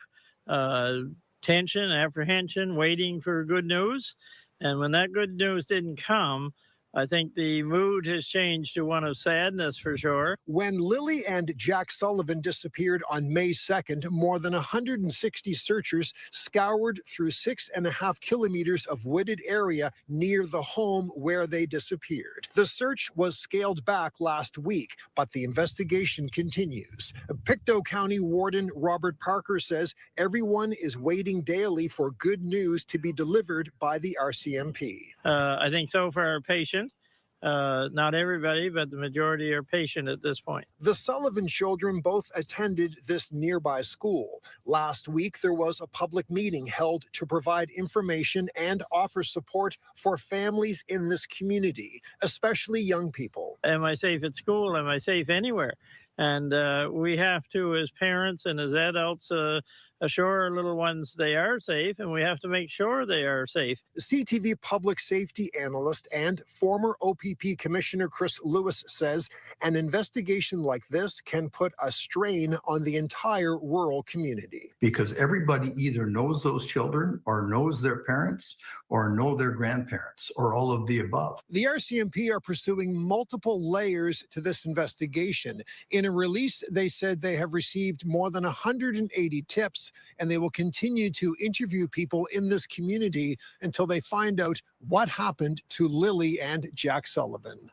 tension, apprehension, waiting for good news. And when that good news didn't come, I think the mood has changed to one of sadness for sure. When Lilly and Jack Sullivan disappeared on May 2nd, more than 160 searchers scoured through 6.5 kilometers of wooded area near the home where they disappeared. The search was scaled back last week, but the investigation continues. Pictou County Warden Robert Parker says everyone is waiting daily for good news to be delivered by the RCMP. I think so far patient. Not everybody, but the majority are patient at this point. The Sullivan children both attended this nearby school. Last week, there was a public meeting held to provide information and offer support for families in this community, especially young people. Am I safe at school? Am I safe anywhere? And we have to, as parents and as adults, assure our little ones they are safe, and we have to make sure they are safe. CTV public safety analyst and former OPP Commissioner Chris Lewis says an investigation like this can put a strain on the entire rural community. Because everybody either knows those children or knows their parents or know their grandparents or all of the above. The RCMP are pursuing multiple layers to this investigation. In a release, they said they have received more than 180 tips, and they will continue to interview people in this community until they find out what happened to Lilly and Jack Sullivan.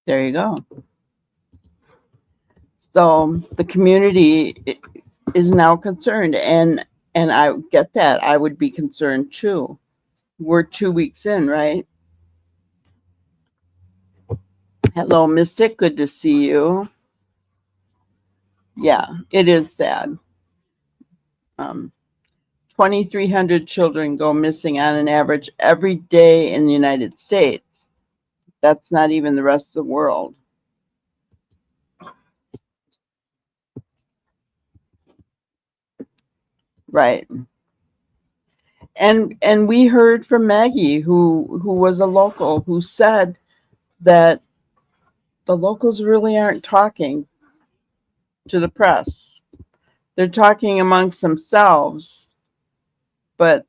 There you go. So the community is now concerned, and I get that. I would be concerned too. We're 2 weeks in, right? Hello, Mystic. Good to see you. Yeah, it is sad. 2,300 children go missing on an average every day in the United States. That's not even the rest of the world. Right. And we heard from Maggie, who was a local, who said that the locals really aren't talking to the press. They're talking amongst themselves, but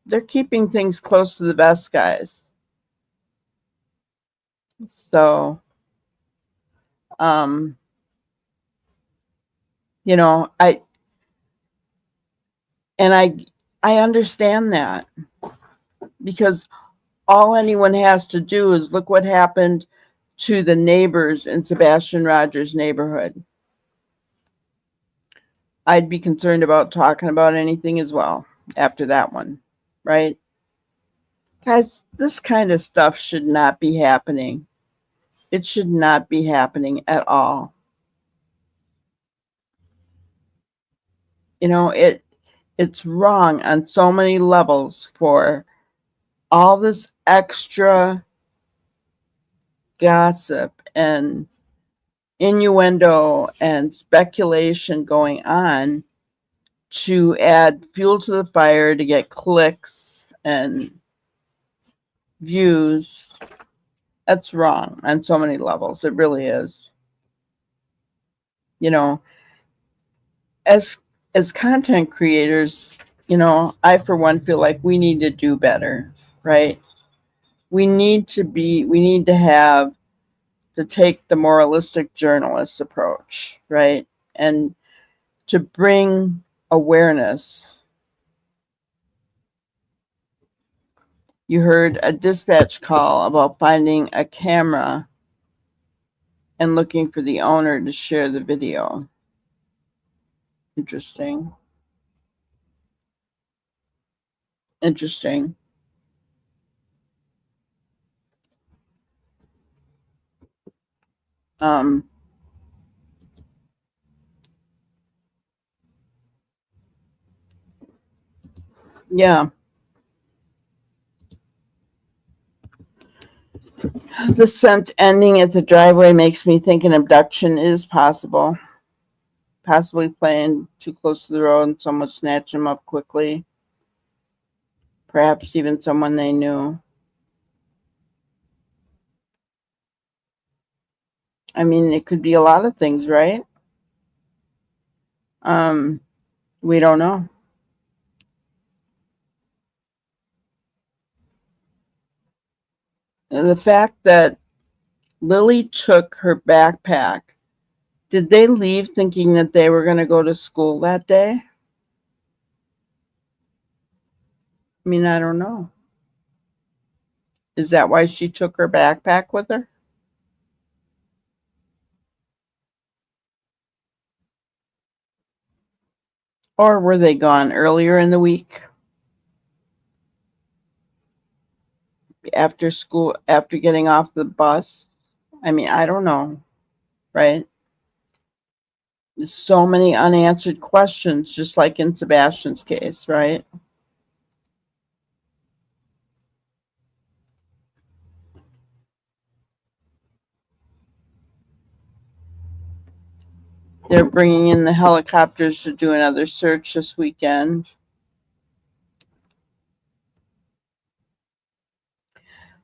they're keeping things close to the vest, guys. So, you know, I understand that, because all anyone has to do is look what happened to the neighbors in Sebastian Rogers' neighborhood. I'd be concerned about talking about anything as well after that one, right? Guys, this kind of stuff should not be happening. It should not be happening at all. You know, it's wrong on so many levels for all this extra gossip and innuendo and speculation going on to add fuel to the fire to get clicks and views. That's wrong on so many levels. It really is. You know, as content creators, you know, I for one feel like we need to do better, right? We need to take the moralistic journalist approach, right? And to bring awareness. You heard a dispatch call about finding a camera and looking for the owner to share the video. Interesting. Yeah. The scent ending at the driveway makes me think an abduction is possible. Possibly playing too close to the road and someone snatched him up quickly. Perhaps even someone they knew. I mean, it could be a lot of things, right? We don't know. And the fact that Lilly took her backpack, did they leave thinking that they were going to go to school that day? I mean, I don't know. Is that why she took her backpack with her? Or were they gone earlier in the week? After school, after getting off the bus? I mean, I don't know, right? There's so many unanswered questions, just like in Sebastian's case, right? They're bringing in the helicopters to do another search this weekend.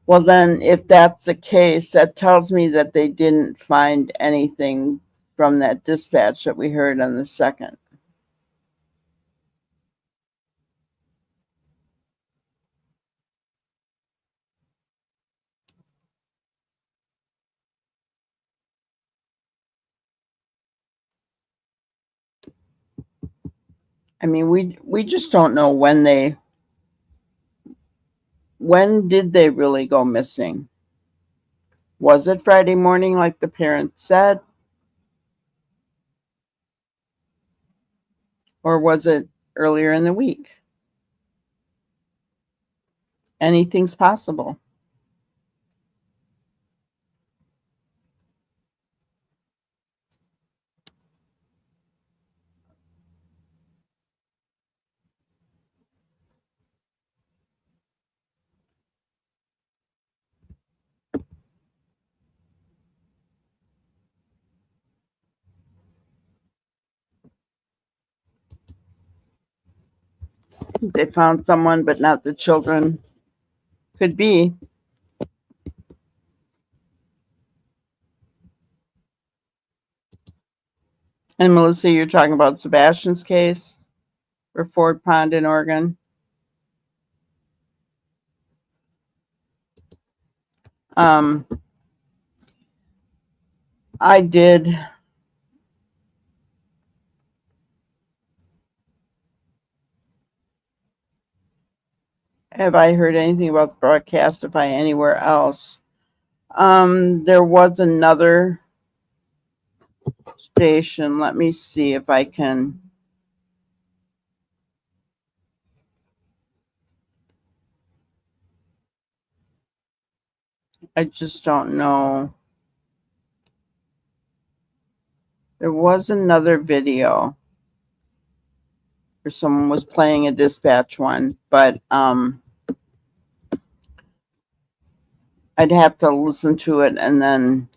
Well, then, if that's the case, that tells me that they didn't find anything from that dispatch that we heard on the 2nd. I mean, we just don't know when did they really go missing? Was it Friday morning like the parents said? Or was it earlier in the week? Anything's possible. They found someone, but not the children. Could be. And Melissa, you're talking about Sebastian's case for Ford Pond in Oregon. I did. Have I heard anything about the Broadcastify anywhere else? There was another station. Let me see if I can. I just don't know. There was another video where someone was playing a dispatch one, but I'd have to listen to it and then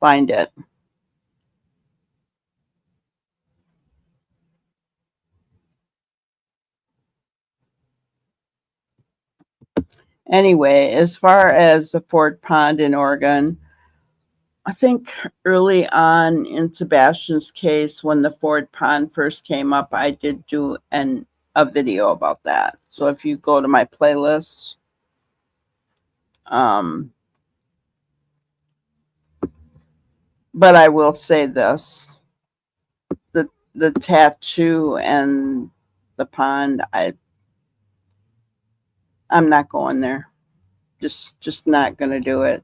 find it. Anyway, as far as the Ford Pond in Oregon, I think early on in Sebastian's case, when the Ford Pond first came up, I did do a video about that. So if you go to my playlist, but I will say this: the tattoo and the pond, I'm not going there. Just not gonna do it.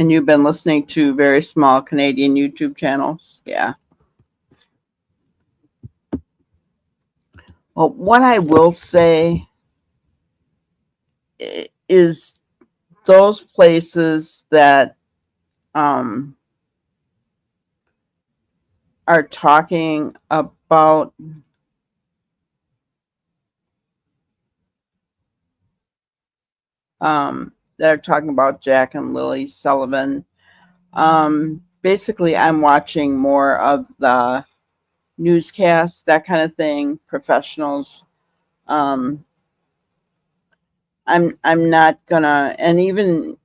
And you've been listening to very small Canadian YouTube channels? Yeah. Well, what I will say is those places that are talking about Jack and Lily Sullivan. Basically, I'm watching more of the newscasts, that kind of thing, professionals. I'm not gonna, and even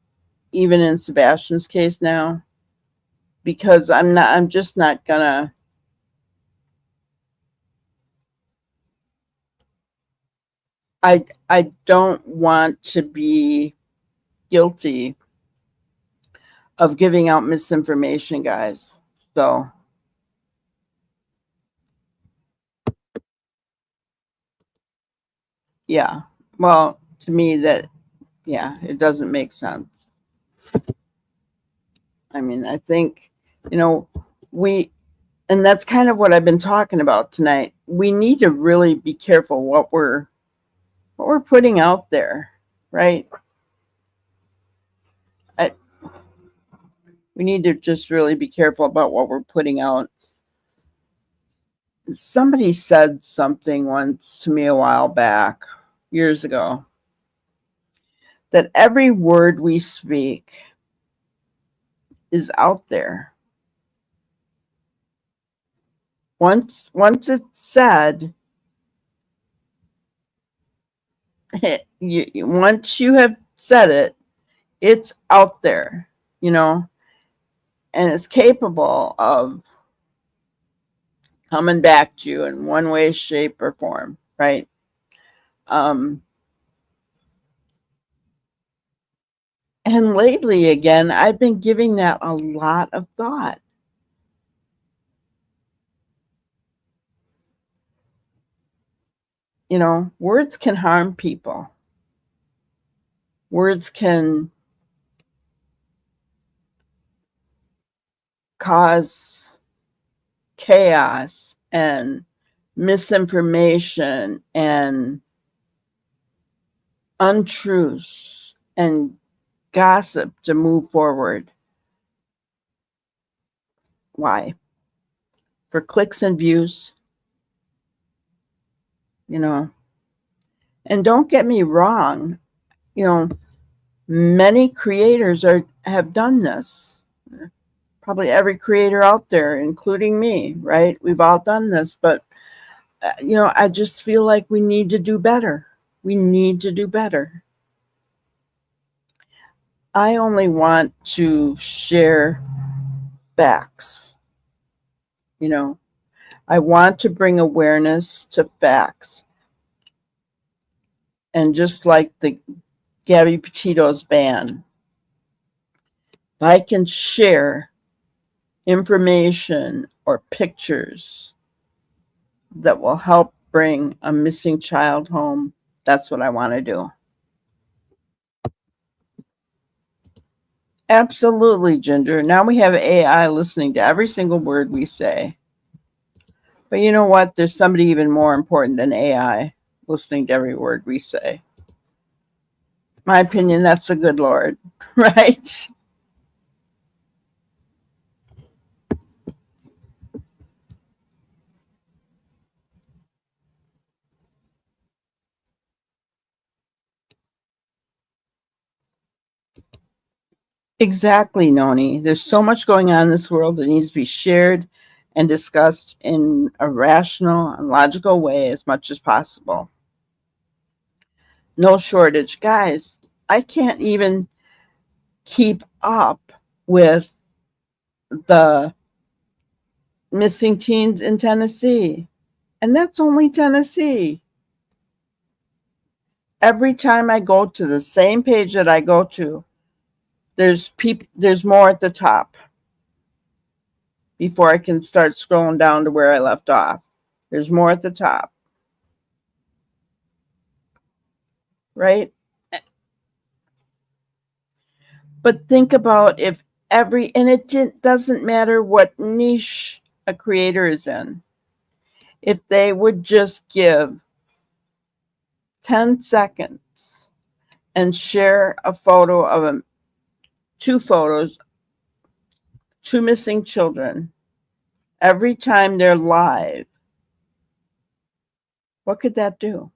in Sebastian's case now, because I'm just not gonna. I don't want to be guilty of giving out misinformation, guys. So yeah. Well, to me it doesn't make sense. I mean, I think, and that's kind of what I've been talking about tonight. We need to really be careful what we're putting out there, right? We need to just really be careful about what we're putting out. Somebody said something once to me a while back, years ago, that every word we speak is out there. Once it's said, once you have said it, it's out there, and it's capable of coming back to you in one way, shape, or form, right? And lately, again, I've been giving that a lot of thought. You know, words can harm people. Words can cause chaos and misinformation and untruths and gossip to move forward. Why? For clicks and views, you know. And don't get me wrong, you know, many creators have done this. Probably every creator out there, including me, right? We've all done this, but you know, I just feel like we need to do better. We need to do better. I only want to share facts. You know, I want to bring awareness to facts. And just like the Gabby Petito's ban, if I can share information or pictures that will help bring a missing child home, that's what I want to do. Absolutely, Ginger. Now we have AI listening to every single word we say. But you know what? There's somebody even more important than AI listening to every word we say. My opinion, that's the good Lord, right? Exactly, Noni. There's so much going on in this world that needs to be shared and discussed in a rational and logical way as much as possible. No shortage. Guys, I can't even keep up with the missing teens in Tennessee. And that's only Tennessee. Every time I go to the same page that I go to, there's more at the top before I can start scrolling down to where I left off. There's more at the top. Right? But think about if and it doesn't matter what niche a creator is in. If they would just give 10 seconds and share a photo of two photos, two missing children, every time they're live, what could that do?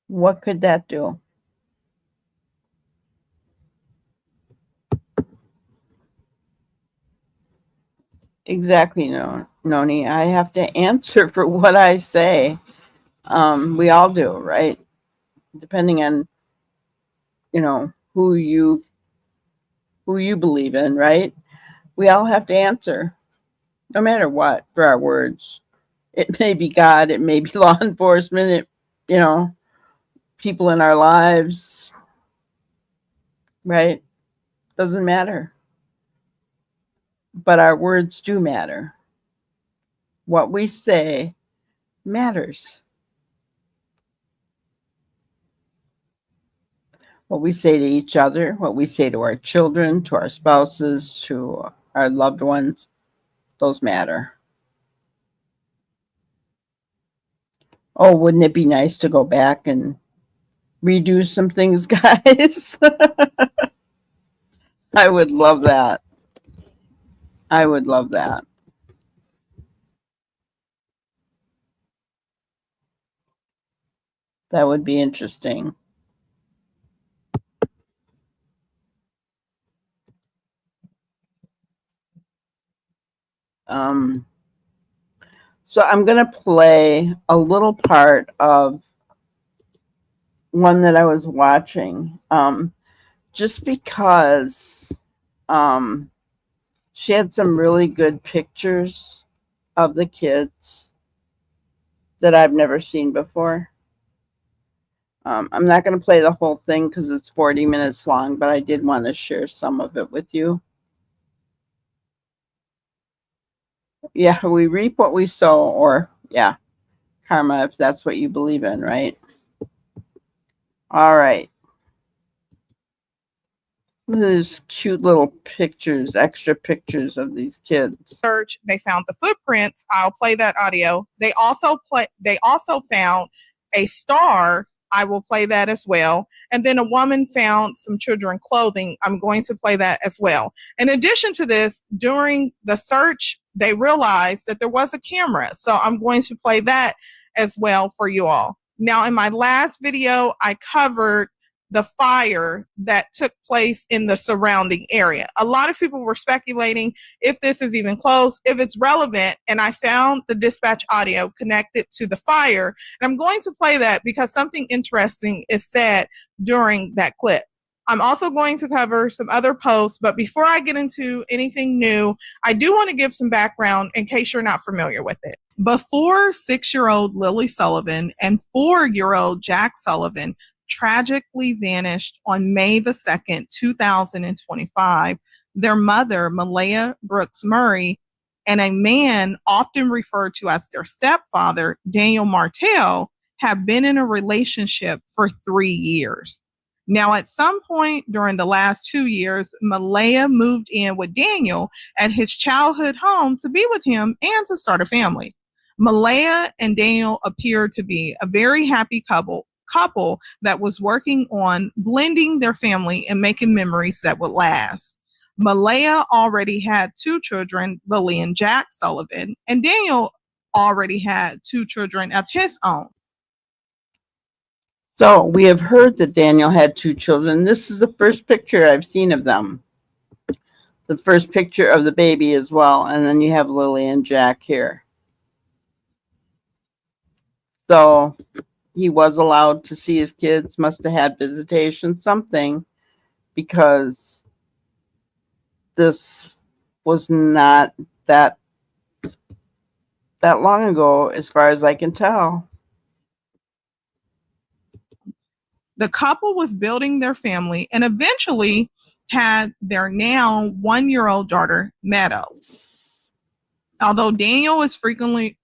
What could that do? Exactly, Noni. I have to answer for what I say. We all do, right? Depending on, you know, who you believe in, right? We all have to answer, no matter what, for our words. It may be God, it may be law enforcement, it, you know, people in our lives, right? Doesn't matter. But our words do matter. What we say matters. What we say to each other, what we say to our children, to our spouses, to our loved ones, those matter. Oh, wouldn't it be nice to go back and redo some things, guys? I would love that. I would love that. That would be interesting. So I'm going to play a little part of one that I was watching, just because she had some really good pictures of the kids that I've never seen before. I'm not going to play the whole thing because it's 40 minutes long, but I did want to share some of it with you. Yeah, we reap what we sow, or yeah, karma, if that's what you believe in, right? All right. There's cute little pictures, extra pictures of these kids. Search, they found the footprints. I'll play that audio. They also found a star. I will play that as well. And then a woman found some children clothing. I'm going to play that as well. In addition to this, during the search, they realized that there was a camera. So I'm going to play that as well for you all. Now, in my last video, I covered the fire that took place in the surrounding area. A lot of people were speculating if this is even close, if it's relevant, and I found the dispatch audio connected to the fire. And I'm going to play that because something interesting is said during that clip. I'm also going to cover some other posts, but before I get into anything new, I do want to give some background in case you're not familiar with it. Before 6-year-old Lilly Sullivan and 4-year-old Jack Sullivan tragically vanished on May the 2nd, 2025, their mother, Malaya Brooks Murray, and a man often referred to as their stepfather, Daniel Martell, have been in a relationship for 3 years. Now, at some point during the last 2 years, Malaya moved in with Daniel at his childhood home to be with him and to start a family. Malaya and Daniel appeared to be a very happy couple that was working on blending their family and making memories that would last. Malaya already had 2 children, Lilly and Jack Sullivan, and Daniel already had 2 children of his own. So we have heard that Daniel had 2 children. This is the first picture I've seen of them. The first picture of the baby as well. And then you have Lilly and Jack here. So he was allowed to see his kids, must have had visitation, something, because this was not that long ago, as far as I can tell. The couple was building their family and eventually had their now 1-year-old daughter, Meadow. Although Daniel is frequently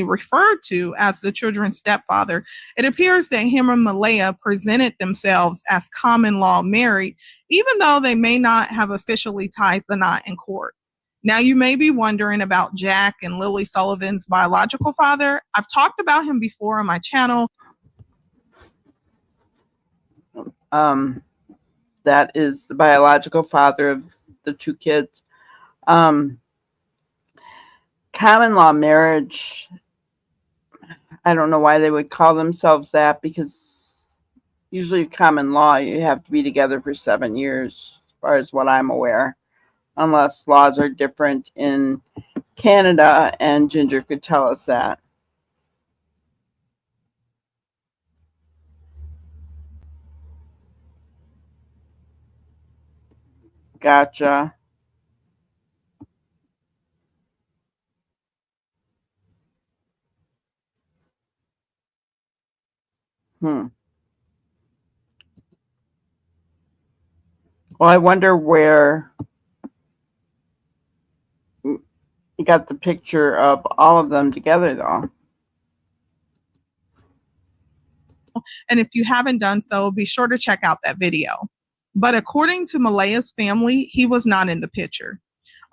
referred to as the children's stepfather, it appears that him and Malaya presented themselves as common law married, even though they may not have officially tied the knot in court. Now, you may be wondering about Jack and Lilly Sullivan's biological father. I've talked about him before on my channel. That is the biological father of the 2 kids. Common law marriage, I don't know why they would call themselves that, because usually common law, you have to be together for 7 years, as far as what I'm aware, unless laws are different in Canada, and Ginger could tell us that. Gotcha. Well, I wonder where you got the picture of all of them together, though. And if you haven't done so, be sure to check out that video. But according to Malaya's family, he was not in the picture.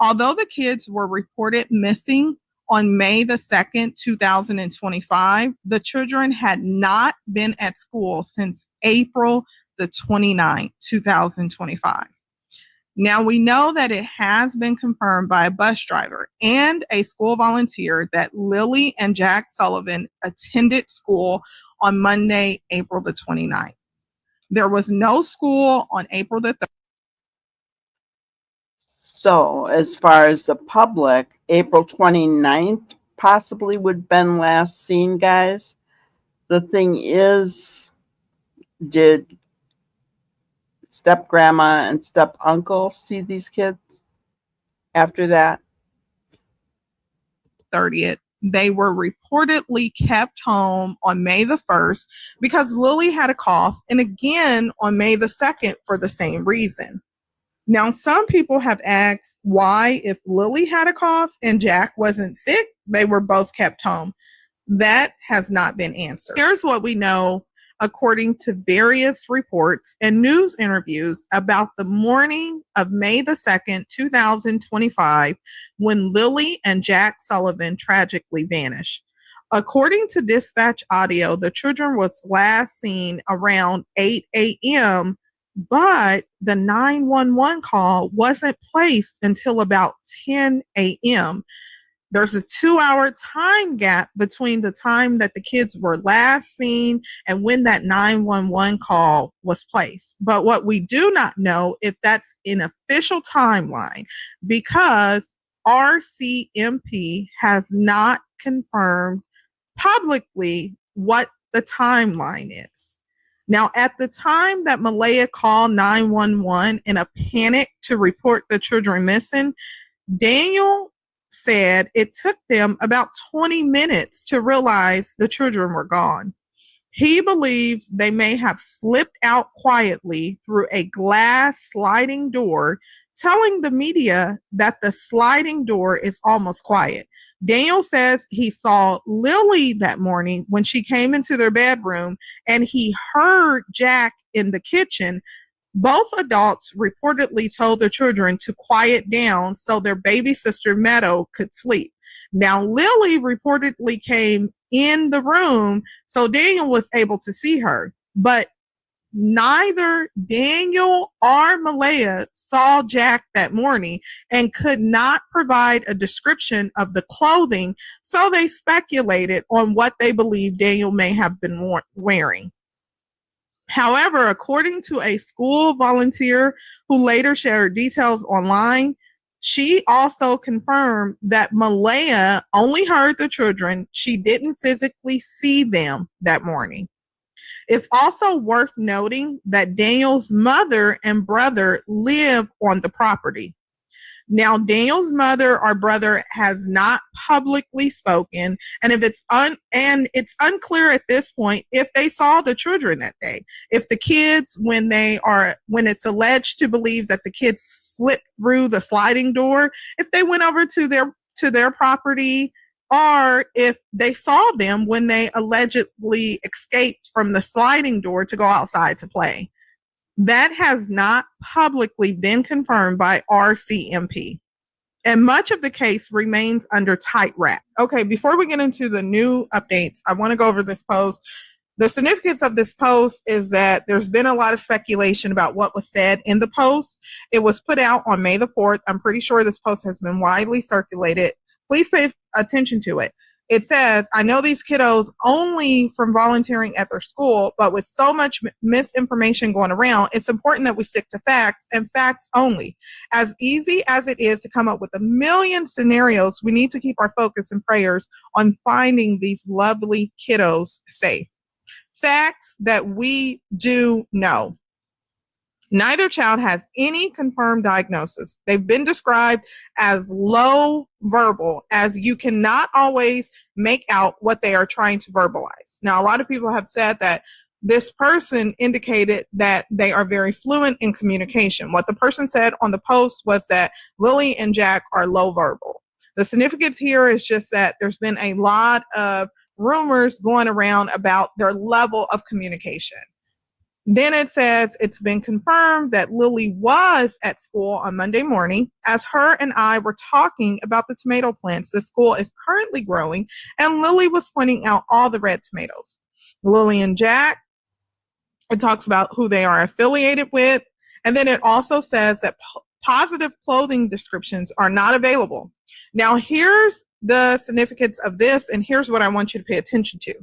Although the kids were reported missing on May the 2nd, 2025, the children had not been at school since April the 29th, 2025. Now, we know that it has been confirmed by a bus driver and a school volunteer that Lilly and Jack Sullivan attended school on Monday, April the 29th. There was no school on April the 3rd. So, as far as the public, April 29th possibly would have been last seen, guys. The thing is, did step grandma and step uncle see these kids after that? 30th, They were reportedly kept home on May the 1st because Lilly had a cough, and again on May the 2nd for the same reason. Now, some people have asked why, if Lilly had a cough and Jack wasn't sick, they were both kept home. That has not been answered. Here's what we know according to various reports and news interviews about the morning of May the 2nd, 2025, when Lilly and Jack Sullivan tragically vanished. According to dispatch audio, the children was last seen around 8 a.m., but the 911 call wasn't placed until about 10 a.m. There's a 2-hour time gap between the time that the kids were last seen and when that 911 call was placed. But what we do not know if that's an official timeline, because RCMP has not confirmed publicly what the timeline is. Now, at the time that Malaya called 911 in a panic to report the children missing, Daniel said it took them about 20 minutes to realize the children were gone. He believes they may have slipped out quietly through a glass sliding door, telling the media that the sliding door is almost quiet. Daniel says he saw Lilly that morning when she came into their bedroom, and he heard Jack in the kitchen. Both adults reportedly told their children to quiet down so their baby sister Meadow could sleep. Now, Lilly reportedly came in the room, so Daniel was able to see her, but neither Daniel or Malaya saw Jack that morning and could not provide a description of the clothing, so they speculated on what they believe Daniel may have been wearing. However, according to a school volunteer who later shared details online, she also confirmed that Malaya only heard the children. She didn't physically see them that morning. It's also worth noting that Daniel's mother and brother live on the property. Now, Daniel's mother or brother has not publicly spoken, and it's unclear at this point if they saw the children that day. If the kids, when it's alleged to believe that the kids slipped through the sliding door, if they went over to their property, or if they saw them when they allegedly escaped from the sliding door to go outside to play. That has not publicly been confirmed by RCMP. And much of the case remains under tight wrap. Okay, before we get into the new updates, I want to go over this post. The significance of this post is that there's been a lot of speculation about what was said in the post. It was put out on May the 4th. I'm pretty sure this post has been widely circulated. Please pay attention to it. It says, I know these kiddos only from volunteering at their school, but with so much misinformation going around, it's important that we stick to facts and facts only. As easy as it is to come up with a million scenarios, we need to keep our focus and prayers on finding these lovely kiddos safe. Facts that we do know. Neither child has any confirmed diagnosis. They've been described as low verbal, as you cannot always make out what they are trying to verbalize. Now, a lot of people have said that this person indicated that they are very fluent in communication. What the person said on the post was that Lilly and Jack are low verbal. The significance here is just that there's been a lot of rumors going around about their level of communication. Then it says it's been confirmed that Lilly was at school on Monday morning as her and I were talking about the tomato plants the school is currently growing, and Lilly was pointing out all the red tomatoes. Lilly and Jack, it talks about who they are affiliated with, and then it also says that positive clothing descriptions are not available. Now, here's the significance of this, and here's what I want you to pay attention to.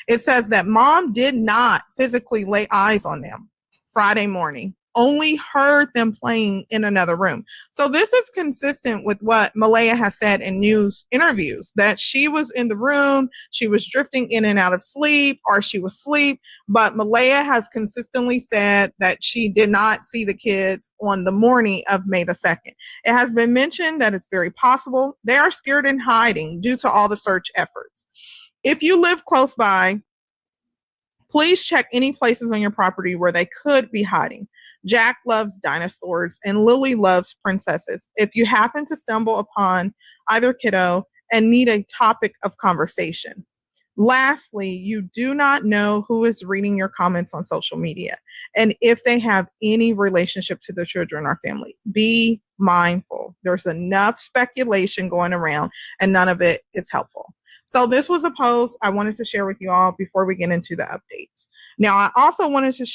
It says that mom did not physically lay eyes on them Friday morning. only heard them playing in another room. So this is consistent with what Malaya has said in news interviews, that she was in the room, she was drifting in and out of sleep, or she was asleep. But Malaya has consistently said that she did not see the kids on the morning of May the 2nd. It has been mentioned that it's very possible they are scared and hiding due to all the search efforts. If you live close by, please check any places on your property where they could be hiding. Jack loves dinosaurs and Lily loves princesses. If you happen to stumble upon either kiddo and need a topic of conversation. Lastly, you do not know who is reading your comments on social media and if they have any relationship to the children or family. Be mindful. There's enough speculation going around and none of it is helpful. So this was a post I wanted to share with you all before we get into the updates. Now, I also wanted to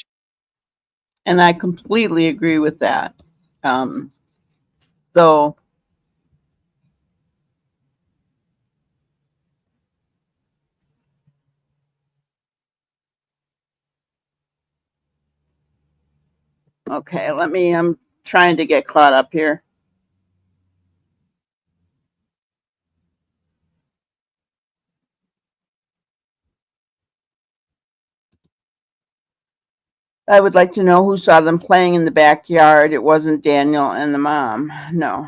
and I completely agree with that. So okay, I'm trying to get caught up here. I would like to know who saw them playing in the backyard. It wasn't Daniel and the mom. No.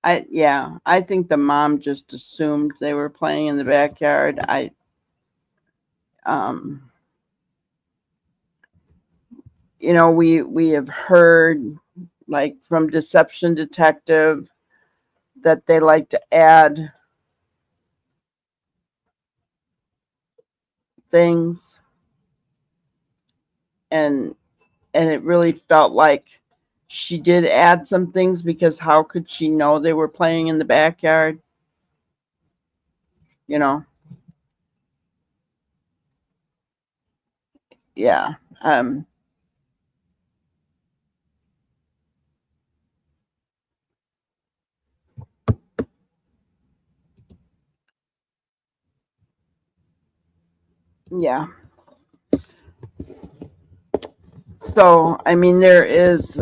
I think the mom just assumed they were playing in the backyard. We have heard, like, from Deception Detective, that they like to add things, and it really felt like she did add some things, because how could she know they were playing in the backyard? You know? Yeah. Yeah. So, I mean, there is,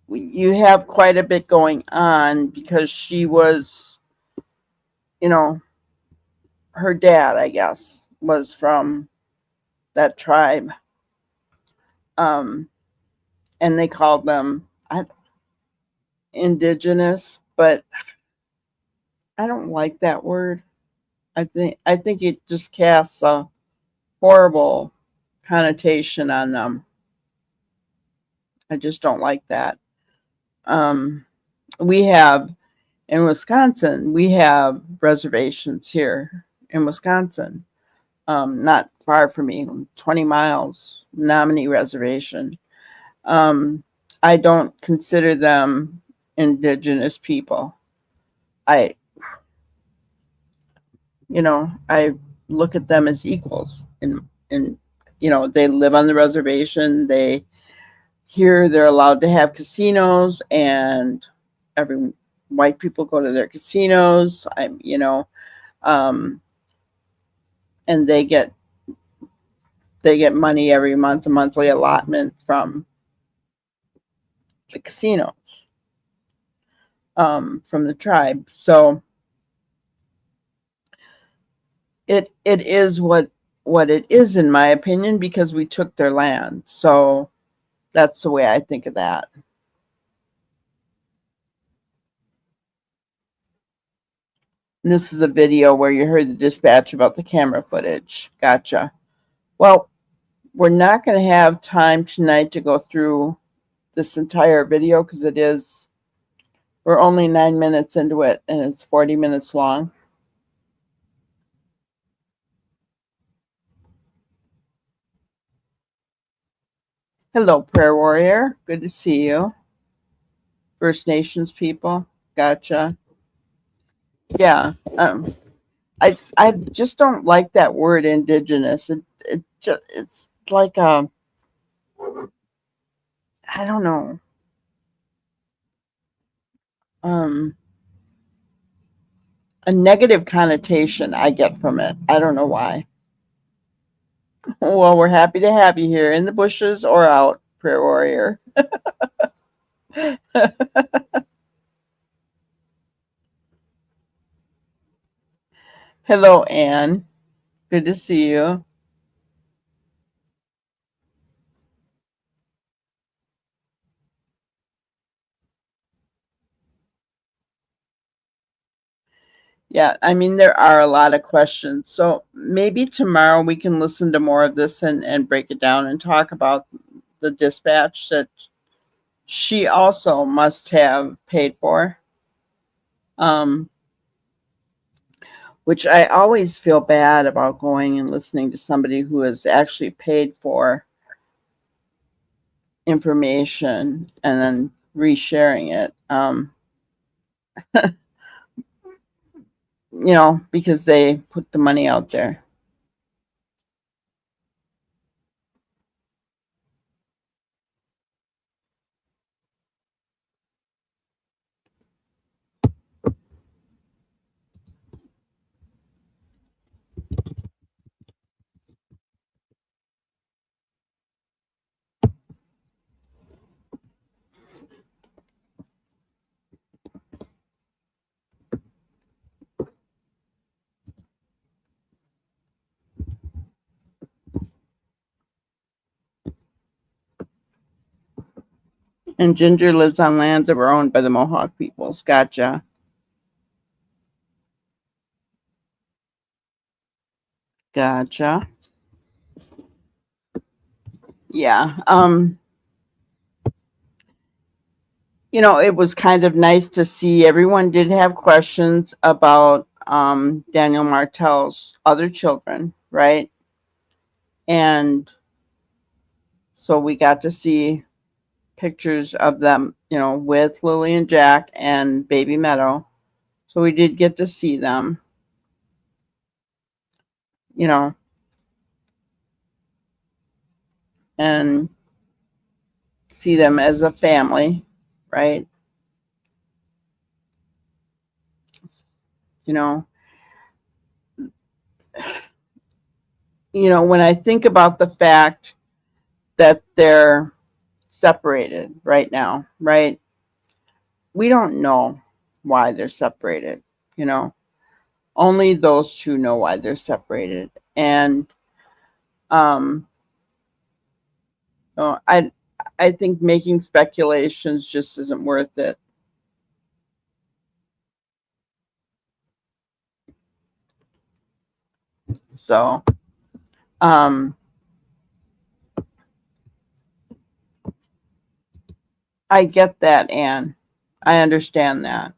you have quite a bit going on, because she was, her dad, I guess, was from that tribe. And they called them indigenous, but I don't like that word. I think it just casts a horrible connotation on them. I just don't like that. We have in Wisconsin, we have reservations here in Wisconsin, not far from me, 20 miles, Nominee Reservation. I don't consider them indigenous people. I I look at them as equals, and they live on the reservation. They're allowed to have casinos, and every white people go to their casinos. Um, and they get money every month, a monthly allotment from the casinos, from the tribe. So it is what it is, in my opinion, because we took their land. So that's the way I think of that. And this is a video where you heard the dispatch about the camera footage. Gotcha. Well, we're not going to have time tonight to go through this entire video, because we're only 9 minutes into it, and it's 40 minutes long. Hello, Prayer Warrior. Good to see you. First Nations people. Gotcha. Yeah. I just don't like that word indigenous. It's like I don't know. a negative connotation I get from it. I don't know why. Well, we're happy to have you here in the bushes or out, prayer warrior. Hello, Anne. Good to see you. Yeah, I mean, there are a lot of questions. So maybe tomorrow we can listen to more of this and break it down and talk about the dispatch that she also must have paid for. Which I always feel bad about going and listening to somebody who has actually paid for information and then resharing it. Because they put the money out there. And Ginger lives on lands that were owned by the Mohawk peoples. Gotcha. Gotcha. Yeah. It was kind of nice to see everyone did have questions about Daniel Martell's other children, right? And so we got to see pictures of them, with Lilly and Jack and Baby Meadow. So we did get to see them, and see them as a family, right? you know when I think about the fact that they're separated right now, right? We don't know why they're separated. Only those two know why they're separated. And I think making speculations just isn't worth it. So I get that, Anne. I understand that.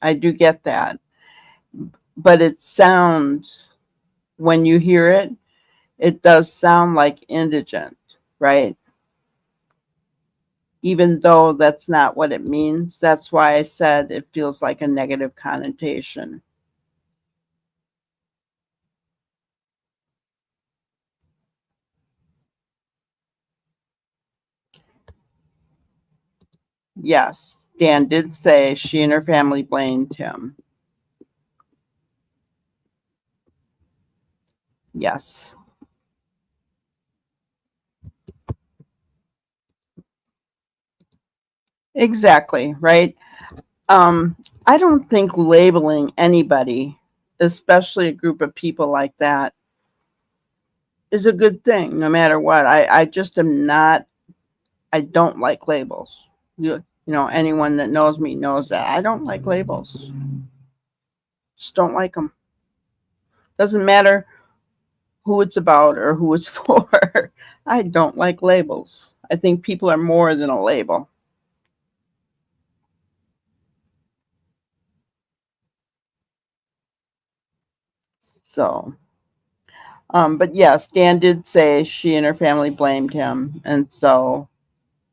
I do get that. But it sounds, when you hear it, it does sound like indigent, right? Even though that's not what it means. That's why I said it feels like a negative connotation. Yes, Dan did say she and her family blamed him. Yes. Exactly, right? I don't think labeling anybody, especially a group of people like that, is a good thing, no matter what. I just am not, I don't like labels. Anyone that knows me knows that. I don't like labels. Just don't like them. Doesn't matter who it's about or who it's for. I don't like labels. I think people are more than a label. So, but yes, Dan did say she and her family blamed him. And so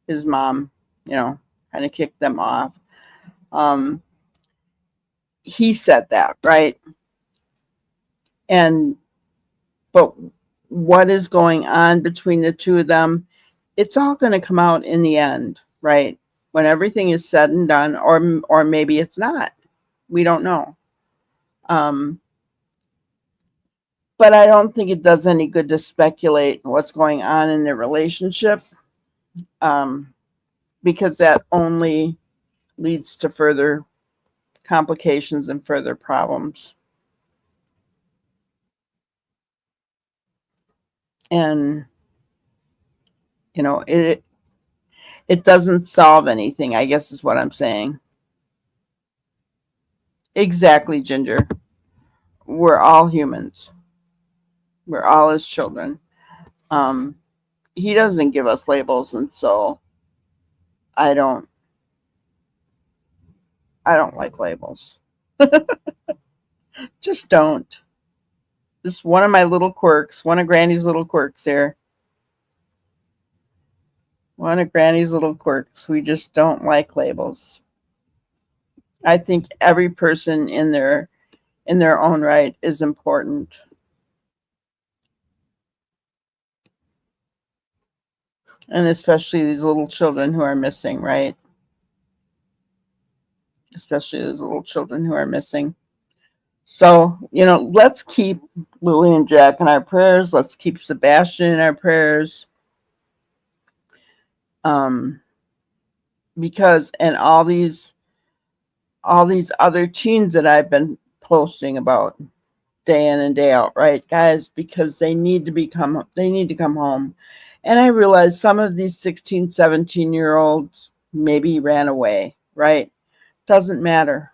his mom, kind of kicked them off. He said that, right? But what is going on between the two of them, it's all going to come out in the end, right? When everything is said and done, or maybe it's not. We don't know. Um, but I don't think it does any good to speculate what's going on in their relationship, because that only leads to further complications and further problems. And it doesn't solve anything, I guess is what I'm saying. Exactly, Ginger. We're all humans. We're all his children. He doesn't give us labels, and so I don't like labels. Just don't. Just one of my little quirks, one of Granny's little quirks here. One of Granny's little quirks. We just don't like labels. I think every person in their own right is important. And especially these little children who are missing, right? Especially those little children who are missing. So, let's keep Lily and Jack in our prayers. Let's keep Sebastian in our prayers. Because, and all these other teens that I've been posting about day in and day out, right, guys? Because they need to come home. And I realize some of these 16, 17-year-olds maybe ran away, right? Doesn't matter.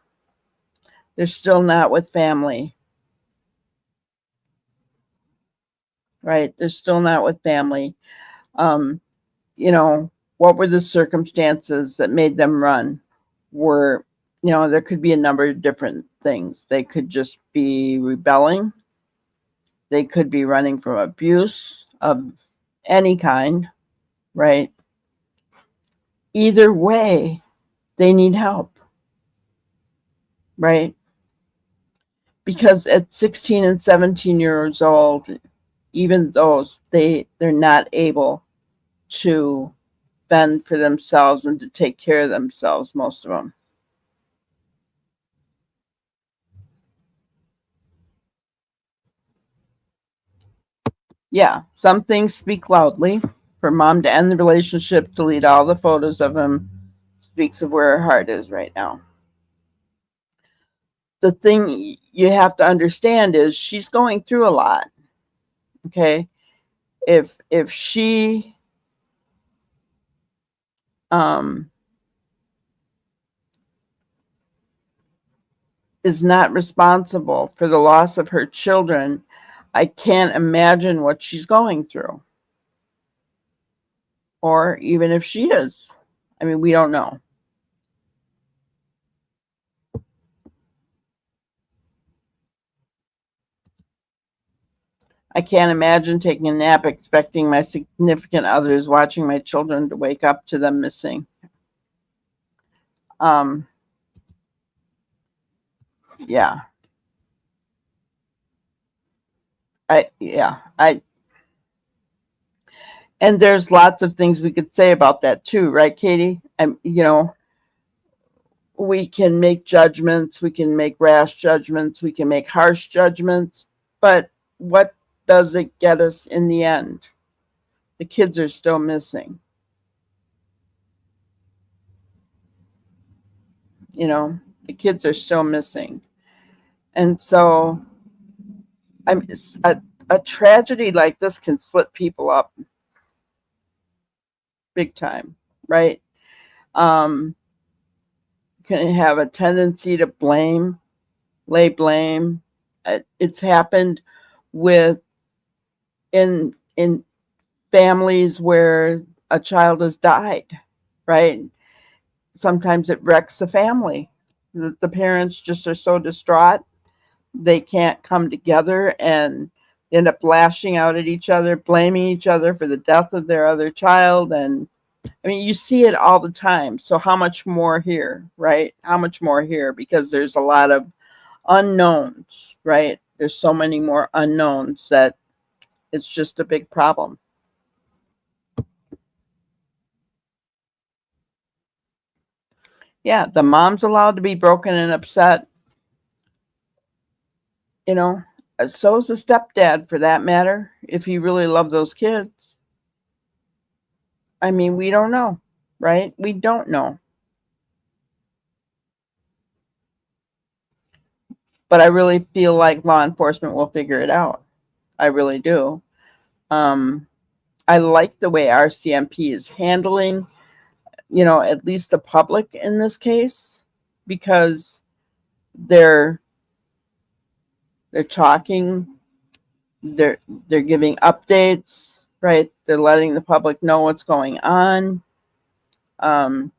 They're still not with family. Right? They're still not with family. What were the circumstances that made them run? There could be a number of different things. They could just be rebelling. They could be running from abuse of any kind, right? Either way, they need help, right? Because at 16 and 17 years old, even those, they're not able to fend for themselves and to take care of themselves, most of them. Yeah, some things speak loudly. For mom to end the relationship, delete all the photos of him, speaks of where her heart is right now. The thing you have to understand is she's going through a lot. Okay? If she is not responsible for the loss of her children, I can't imagine what she's going through. Or even if she is. I mean, we don't know. I can't imagine taking a nap expecting my significant others watching my children to wake up to them missing. Yeah. And there's lots of things we could say about that too, right, Katie? We can make judgments, we can make rash judgments, we can make harsh judgments, but what does it get us in the end? The kids are still missing. The kids are still missing. And so a tragedy like this can split people up big time, right? Can have a tendency to lay blame. It's happened in families where a child has died, right? Sometimes it wrecks the family. The parents just are so distraught they can't come together and end up lashing out at each other, blaming each other for the death of their other child. And I mean, you see it all the time. So how much more here, right? How much more here? Because there's a lot of unknowns, right? There's so many more unknowns that it's just a big problem. Yeah, the mom's allowed to be broken and upset. You know, so is the stepdad for that matter, if he really loved those kids. I mean, we don't know, right? We don't know. But I really feel like law enforcement will figure it out. I really do. I like the way RCMP is handling, at least the public in this case, because they're talking, they're giving updates, right? They're letting the public know what's going on. And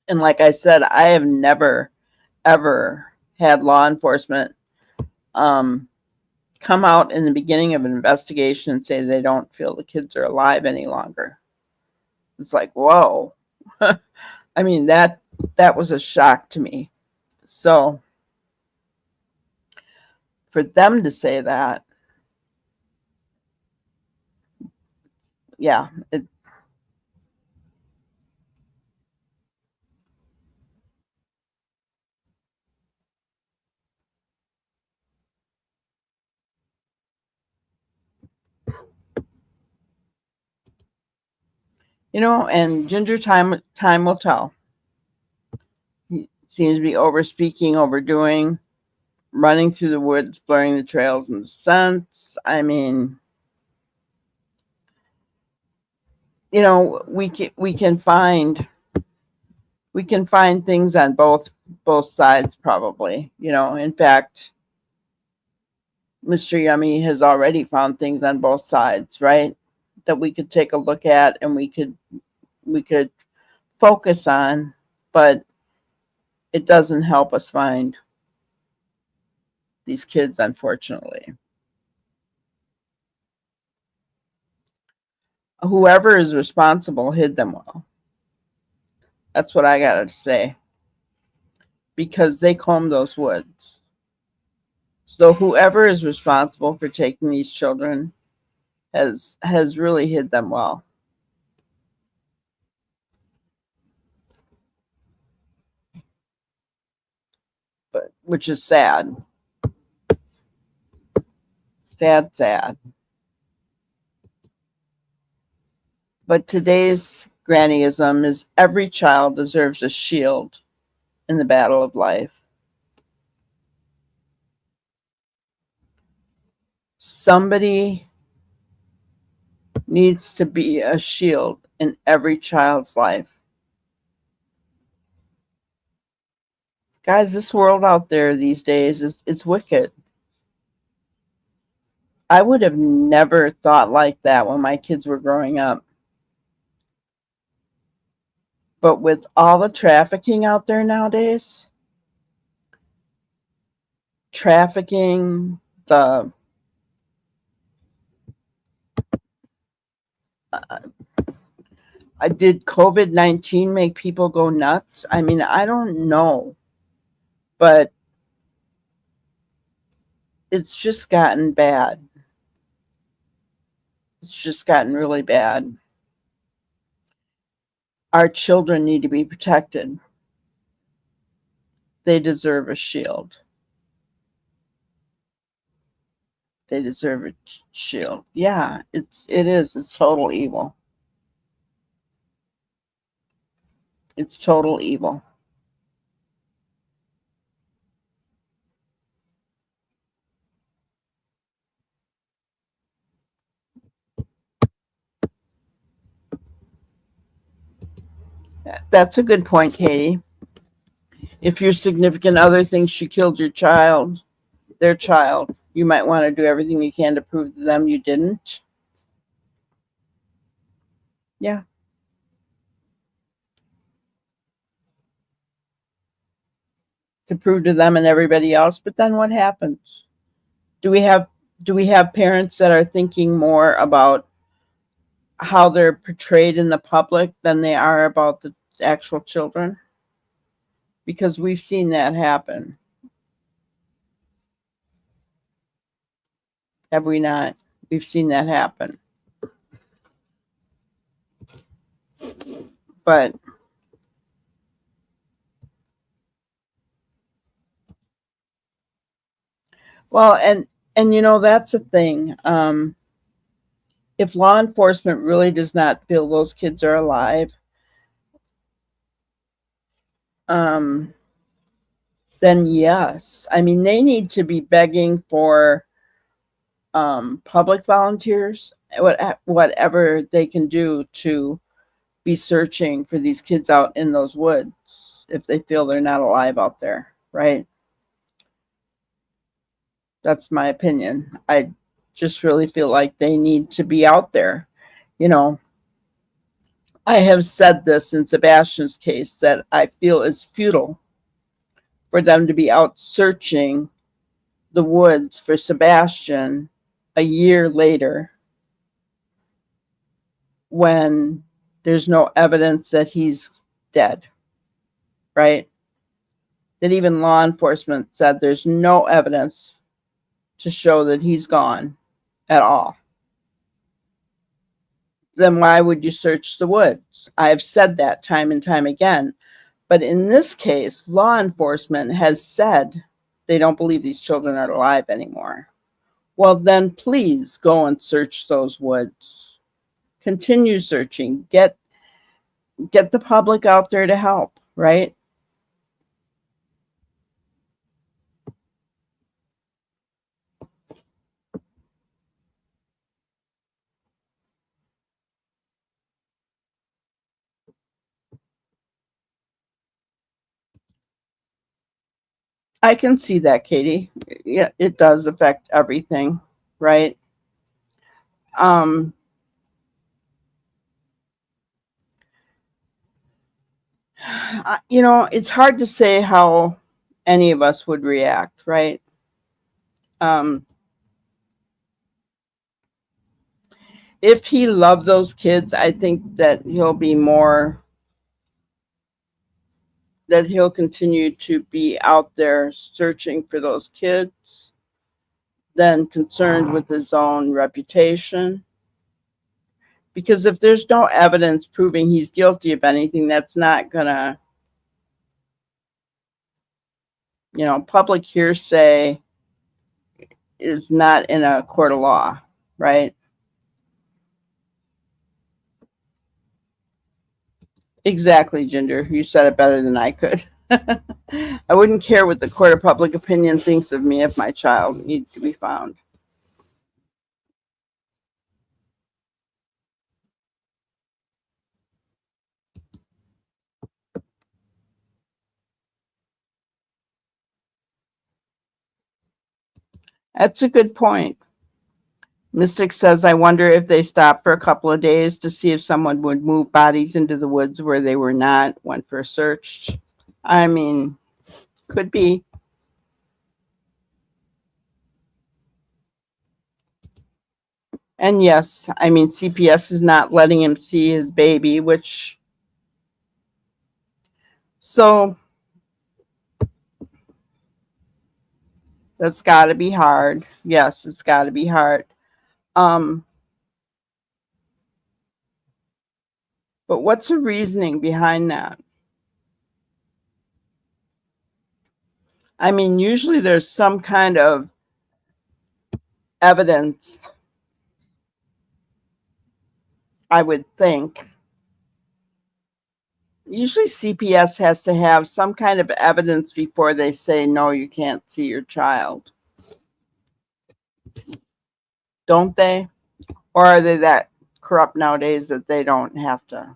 like I said, I have never ever had law enforcement come out in the beginning of an investigation and say they don't feel the kids are alive any longer. It's like, whoa. I mean, that was a shock to me. So for them to say that, yeah, and Ginger, time will tell. He seems to be overspeaking, overdoing, running through the woods, blurring the trails and the scents. I mean, we can find things on both sides probably. In fact, Mr. Yummy has already found things on both sides, right? That we could take a look at and we could focus on, but it doesn't help us find these kids, unfortunately. Whoever is responsible hid them well. That's what I gotta say. Because they combed those woods. So whoever is responsible for taking these children has really hid them well. But which is sad. Sad. But today's grannyism is every child deserves a shield in the battle of life. Somebody needs to be a shield in every child's life. Guys, this world out there these days it's wicked. I would have never thought like that when my kids were growing up. But with all the trafficking out there nowadays, the did COVID-19 make people go nuts? I mean, I don't know, but it's just gotten bad. It's just gotten really bad. Our children need to be protected. They deserve a shield. They deserve a shield. Yeah, it is. It's total evil. It's total evil. That's a good point, Katie. If your significant other thinks you killed your child, their child, you might want to do everything you can to prove to them you didn't. Yeah. To prove to them and everybody else, but then what happens? Do we have parents that are thinking more about how they're portrayed in the public than they are about the actual children? Because we've seen that happen. Have we not? We've seen that happen. But Well, and you know, that's a thing. If law enforcement really does not feel those kids are alive, then yes. I mean, they need to be begging for public volunteers, whatever they can do to be searching for these kids out in those woods if they feel they're not alive out there, right? That's my opinion. I just really feel like they need to be out there. You know, I have said this in Sebastian's case that I feel it's futile for them to be out searching the woods for Sebastian a year later when there's no evidence that he's dead, right? That even law enforcement said there's no evidence to show that he's gone at all. Then why would you search the woods? I've said that time and time again. But in this case, law enforcement has said they don't believe these children are alive anymore. Well, then please go and search those woods. Continue searching. Get the public out there to help, right? I can see that, Katie. Yeah, it does affect everything, right? Um, you know, it's hard to say how any of us would react, right? If he loved those kids, I think that he'll continue to be out there searching for those kids than concerned with his own reputation. Because if there's no evidence proving he's guilty of anything, that's not gonna, you know, public hearsay is not in a court of law, right? Exactly, Ginger. You said it better than I could. I wouldn't care what the court of public opinion thinks of me if my child needs to be found. That's a good point. Mystic says, I wonder if they stopped for a couple of days to see if someone would move bodies into the woods where they were not when first searched. I mean, could be. And yes, I mean, CPS is not letting him see his baby, so that's got to be hard. Yes, it's got to be hard. But what's the reasoning behind that? I mean, usually there's some kind of evidence, I would think. Usually CPS has to have some kind of evidence before they say, no, you can't see your child. Don't they? Or are they that corrupt nowadays that they don't have to?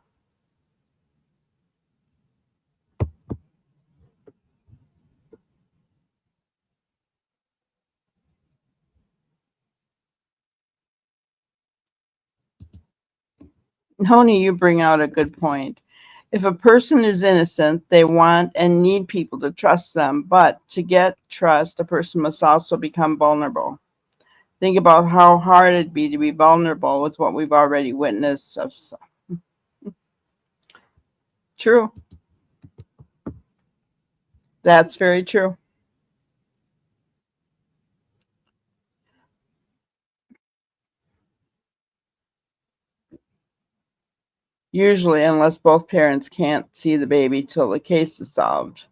Tony, you bring out a good point. If a person is innocent, they want and need people to trust them. But to get trust, a person must also become vulnerable. Think about how hard it'd be to be vulnerable with what we've already witnessed. True. That's very true. Usually, unless both parents can't see the baby till the case is solved.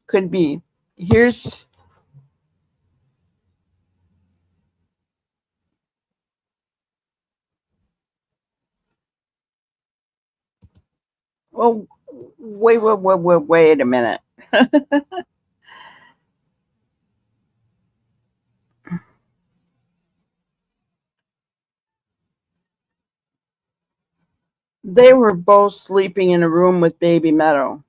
Could be. Here's Well, wait a minute. They were both sleeping in a room with Baby Meadow.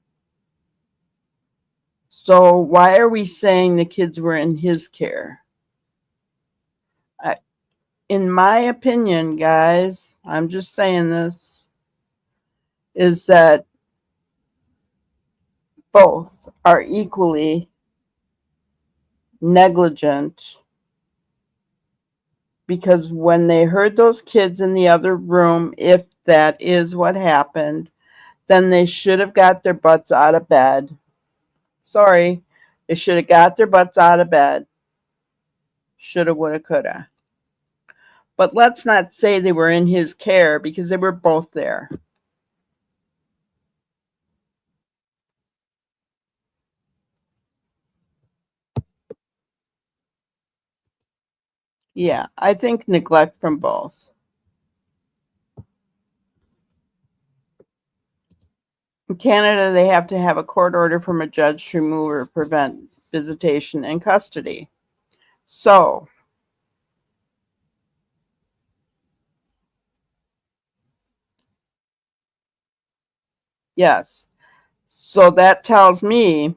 So why are we saying the kids were in his care? In my opinion, guys, I'm just saying this, is that both are equally negligent, because when they heard those kids in the other room, if that is what happened, then they should have got their butts out of bed. Sorry, they should have got their butts out of bed. Shoulda, woulda, coulda. But let's not say they were in his care, because they were both there. Yeah, I think neglect from both. In Canada, they have to have a court order from a judge to remove or prevent visitation and custody. So, yes. So that tells me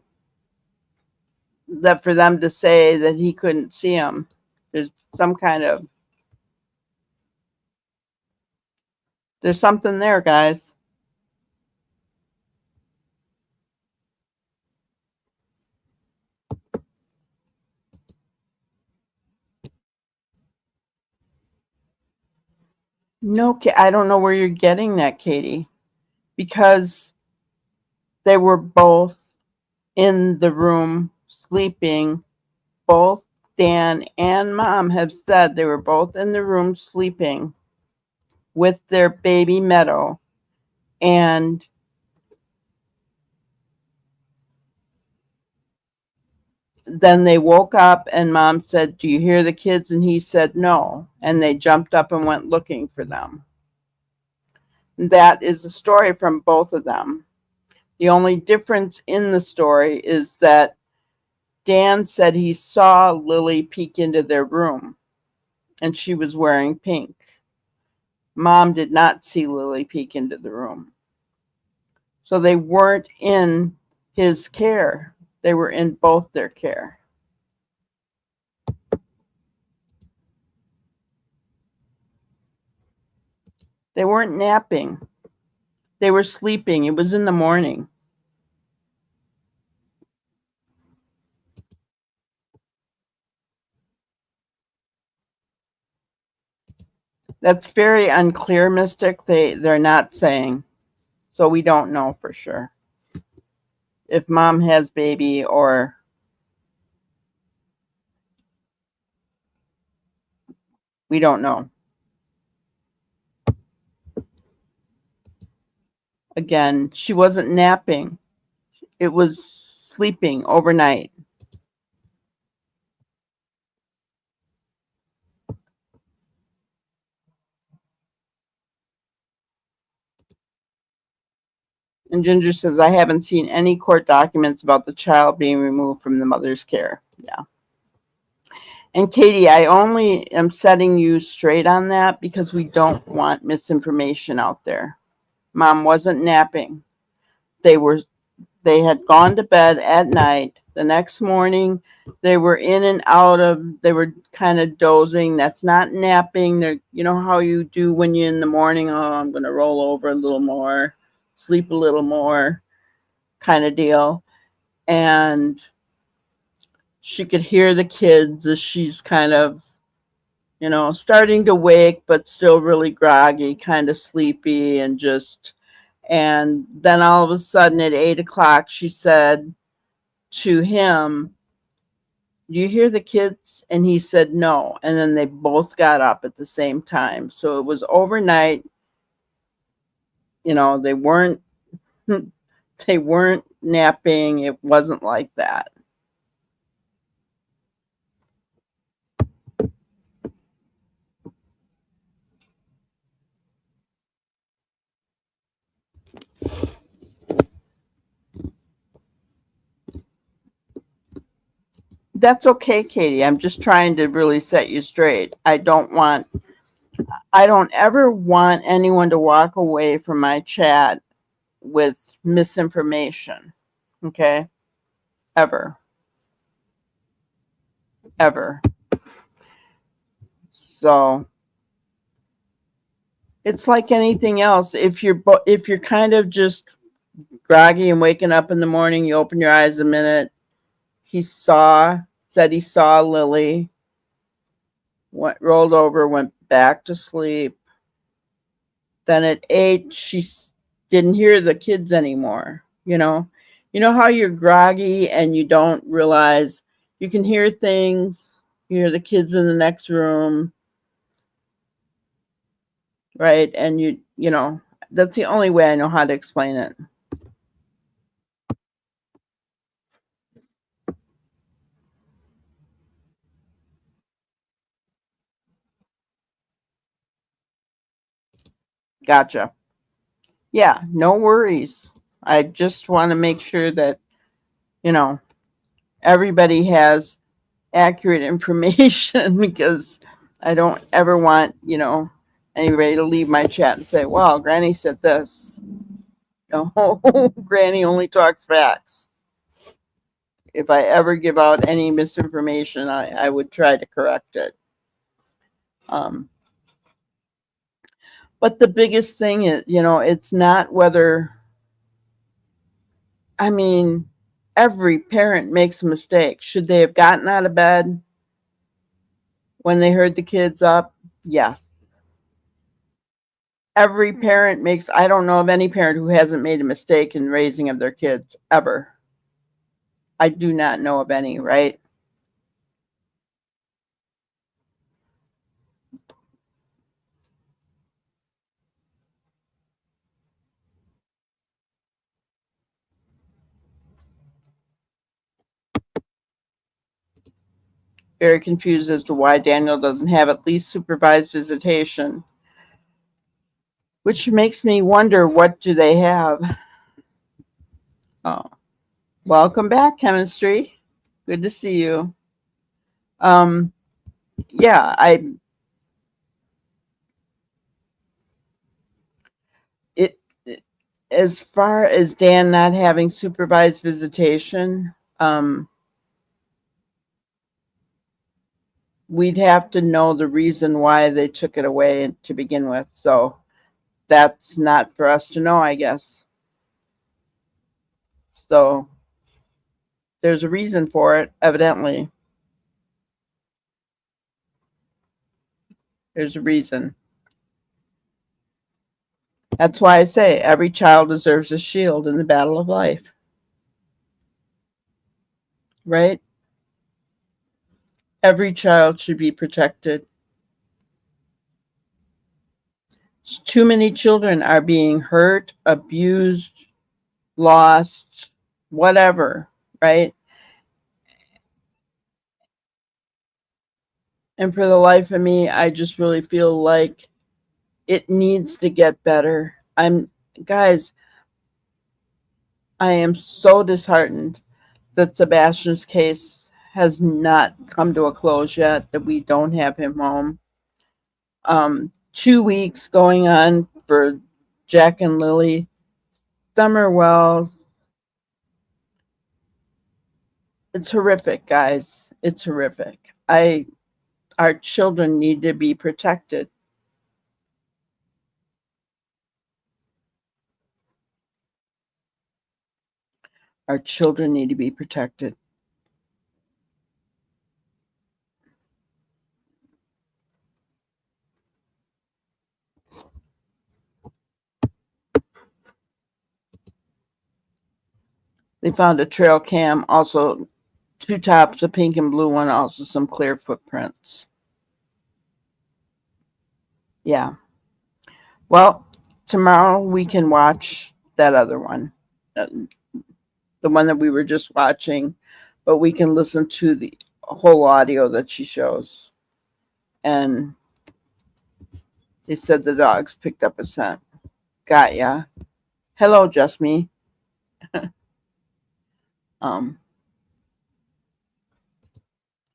that for them to say that he couldn't see him, there's some kind of, there's something there, guys. No, I don't know where you're getting that, Katie, because they were both in the room sleeping. Both Dan and Mom have said they were both in the room sleeping with their baby Meadow. And then they woke up and Mom said, "Do you hear the kids?" And he said, "No." And they jumped up and went looking for them. That is the story from both of them. The only difference in the story is that Dan said he saw Lilly peek into their room and she was wearing pink. Mom did not see Lilly peek into the room. So they weren't in his care. They were in both their care. They weren't napping. They were sleeping. It was in the morning. That's very unclear, Mystic. They're not saying. So we don't know for sure if Mom has baby or we don't know. Again, she wasn't napping. It was sleeping overnight. And Ginger says, I haven't seen any court documents about the child being removed from the mother's care. Yeah. And Katie, I only am setting you straight on that because we don't want misinformation out there. Mom wasn't napping. They had gone to bed at night. The next morning, they were in and out of, they were kind of dozing. That's not napping. They're, you know how you do when you're in the morning, oh, I'm going to roll over a little more, sleep a little more kind of deal. And she could hear the kids as she's kind of, you know, starting to wake, but still really groggy, kind of sleepy and just, and then all of a sudden at 8 o'clock, she said to him, "Do you hear the kids?" And he said, "No." And then they both got up at the same time. So it was overnight. You know, they weren't napping. It wasn't like that. That's okay, Katie. I'm just trying to really set you straight. I don't ever want anyone to walk away from my chat with misinformation. Okay? Ever. Ever. So it's like anything else. If you're kind of just groggy and waking up in the morning, you open your eyes a minute. Said he saw Lily, rolled over, went back to sleep. Then at 8, she didn't hear the kids anymore. You know how you're groggy and you don't realize you can hear things. You hear the kids in the next room, right? And that's the only way I know how to explain it. Gotcha. Yeah, no worries. I just want to make sure that, everybody has accurate information because I don't ever want, anybody to leave my chat and say, well, Granny said this. No, Granny only talks facts. If I ever give out any misinformation, I would try to correct it. But the biggest thing is, it's not whether, every parent makes a mistake. Should they have gotten out of bed when they heard the kids up? Yes. Every parent I don't know of any parent who hasn't made a mistake in raising of their kids, ever. I do not know of any, right? Very confused as to why Daniel doesn't have at least supervised visitation. Which makes me wonder, what do they have? Oh, welcome back, Chemistry. Good to see you. Yeah, as far as Dan not having supervised visitation, we'd have to know the reason why they took it away to begin with. So that's not for us to know, I guess. So there's a reason for it, evidently. There's a reason. That's why I say every child deserves a shield in the battle of life. Right? Every child should be protected. Too many children are being hurt, abused, lost, whatever, right? And for the life of me, I just really feel like it needs to get better. Guys, I am so disheartened that Sebastian's case has not come to a close yet, that we don't have him home. 2 weeks going on for Jack and Lily. Summer Wells. It's horrific, guys. It's horrific. Our children need to be protected. Our children need to be protected. They found a trail cam, also 2 tops, a pink and blue one, also some clear footprints. Yeah. Well, tomorrow we can watch that other one, the one that we were just watching, but we can listen to the whole audio that she shows. And they said the dogs picked up a scent. Got ya. Hello, just me.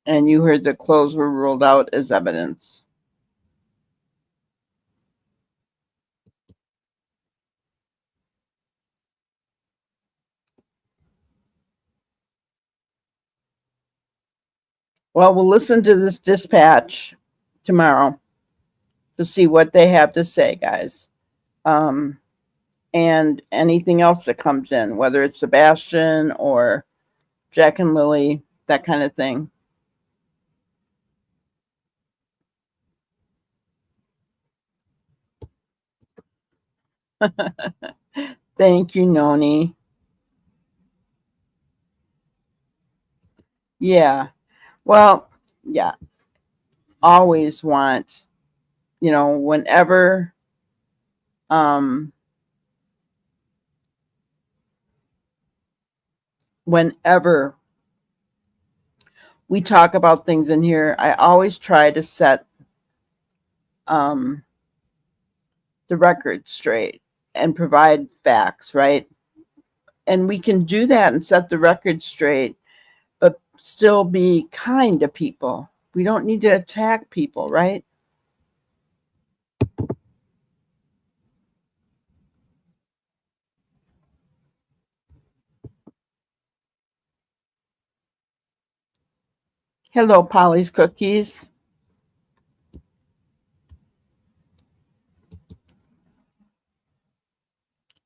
And you heard that clothes were ruled out as evidence. Well, we'll listen to this dispatch tomorrow to see what they have to say, guys. And anything else that comes in, whether it's Sebastian or Jack and Lily, that kind of thing. Thank you, Noni. Yeah. Well, yeah. Always want, whenever whenever we talk about things in here, I always try to set the record straight and provide facts, right? And we can do that and set the record straight, but still be kind to people. We don't need to attack people, right? Hello, Polly's Cookies.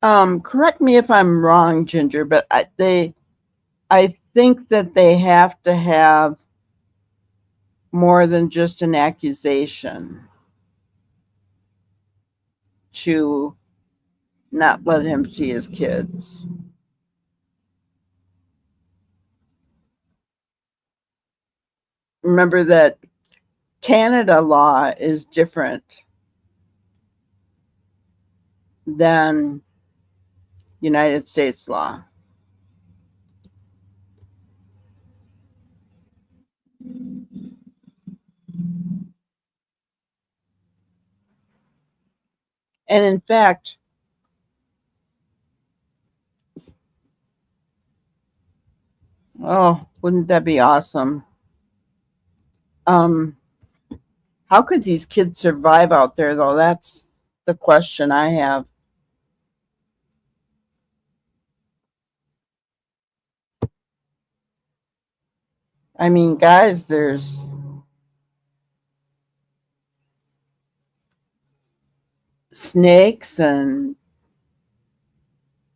Correct me if I'm wrong, Ginger, but I think that they have to have more than just an accusation to not let him see his kids. Remember that Canada law is different than United States law. And in fact, oh, wouldn't that be awesome? How could these kids survive out there, though? That's the question I have. I mean, guys, there's snakes and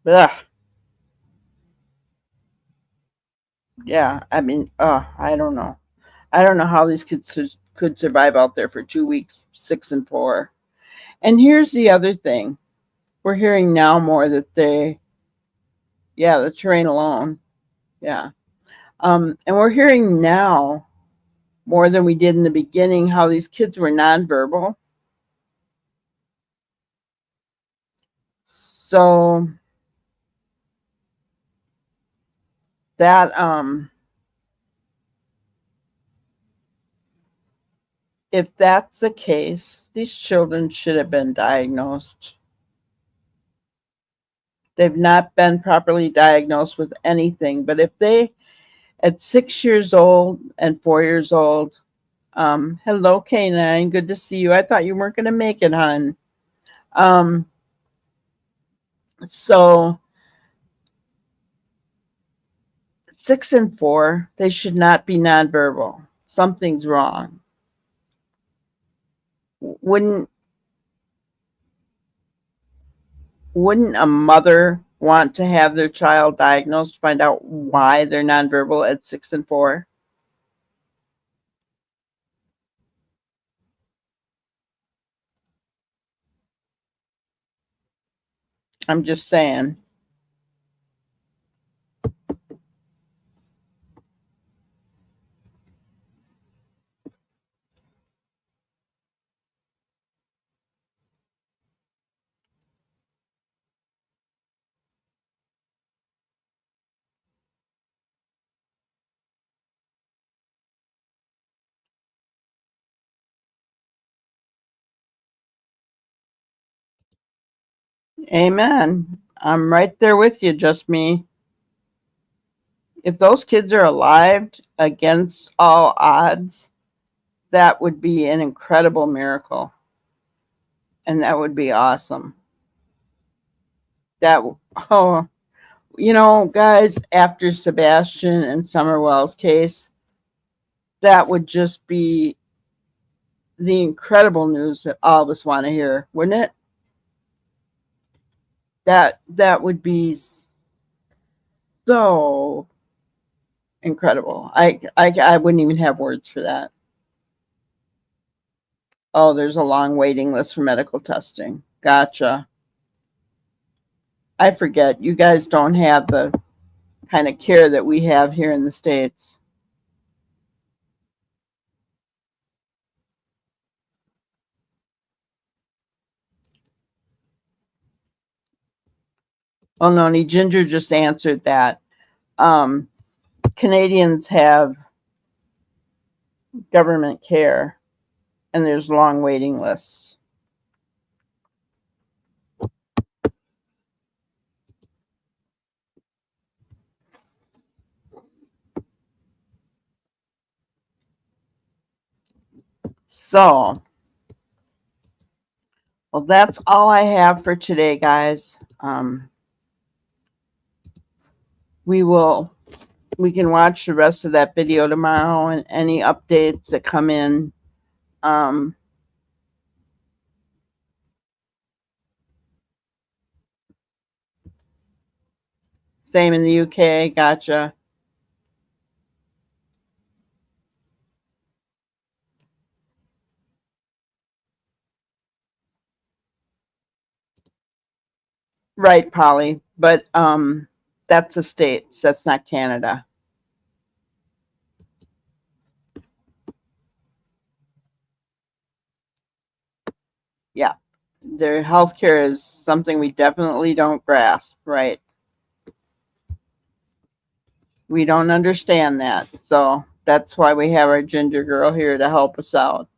ugh. Yeah, I mean, I don't know. I don't know how these kids could survive out there for 2 weeks, 6 and 4. And here's the other thing. We're hearing now more that the terrain alone. Yeah. And we're hearing now more than we did in the beginning how these kids were nonverbal. So that if that's the case, these children should have been diagnosed. They've not been properly diagnosed with anything. But if they, at 6 years old and 4 years old, hello, K9, good to see you. I thought you weren't going to make it, hon. So 6 and 4, they should not be nonverbal. Something's wrong. Wouldn't a mother want to have their child diagnosed to find out why they're nonverbal at 6 and 4? I'm just saying. Amen. I'm right there with you, just me. If those kids are alive against all odds, that would be an incredible miracle. And that would be awesome. Oh, guys, after Sebastian and Summerwell's case, that would just be the incredible news that all of us want to hear, wouldn't it? That would be so incredible. I wouldn't even have words for that. Oh, there's a long waiting list for medical testing. Gotcha. I forget. You guys don't have the kind of care that we have here in the States. Oh, no, Ginger just answered that. Canadians have government care, and there's long waiting lists. So, well, that's all I have for today, guys. We can watch the rest of that video tomorrow and any updates that come in. Same in the UK. Gotcha. Right, Polly. But that's the States. That's not Canada. Yeah. Their healthcare is something we definitely don't grasp, right? We don't understand that. So that's why we have our ginger girl here to help us out.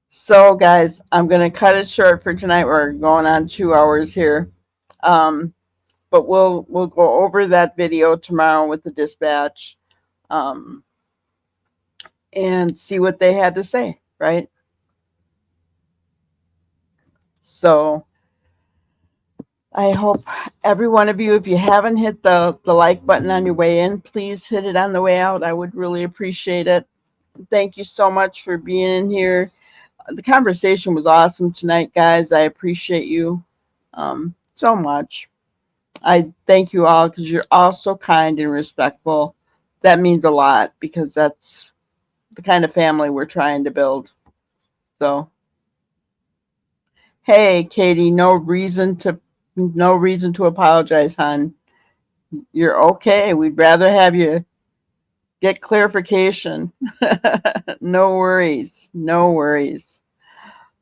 So, guys, I'm going to cut it short for tonight. We're going on 2 hours here. But we'll go over that video tomorrow with the dispatch and see what they had to say, right? So I hope every one of you, if you haven't hit the like button on your way in, please hit it on the way out. I would really appreciate it. Thank you so much for being in here. The conversation was awesome tonight, guys. I appreciate you so much. I thank you all because you're all so kind and respectful. That means a lot because that's the kind of family we're trying to build. So, hey, Katie, no reason to apologize, hon. You're okay. We'd rather have you get clarification. No worries. No worries.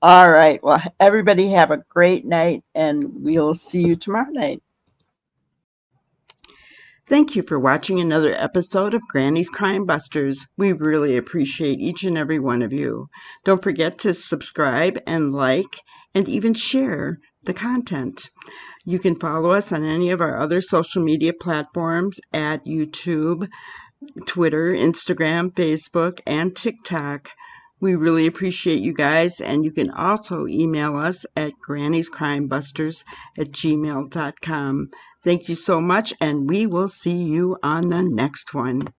All right. Well, everybody have a great night, and we'll see you tomorrow night. Thank you for watching another episode of Granny's Crime Busters. We really appreciate each and every one of you. Don't forget to subscribe and like and even share the content. You can follow us on any of our other social media platforms at YouTube, Twitter, Instagram, Facebook, and TikTok. We really appreciate you guys, and you can also email us at granniescrimebusters@gmail.com. Thank you so much, and we will see you on the next one.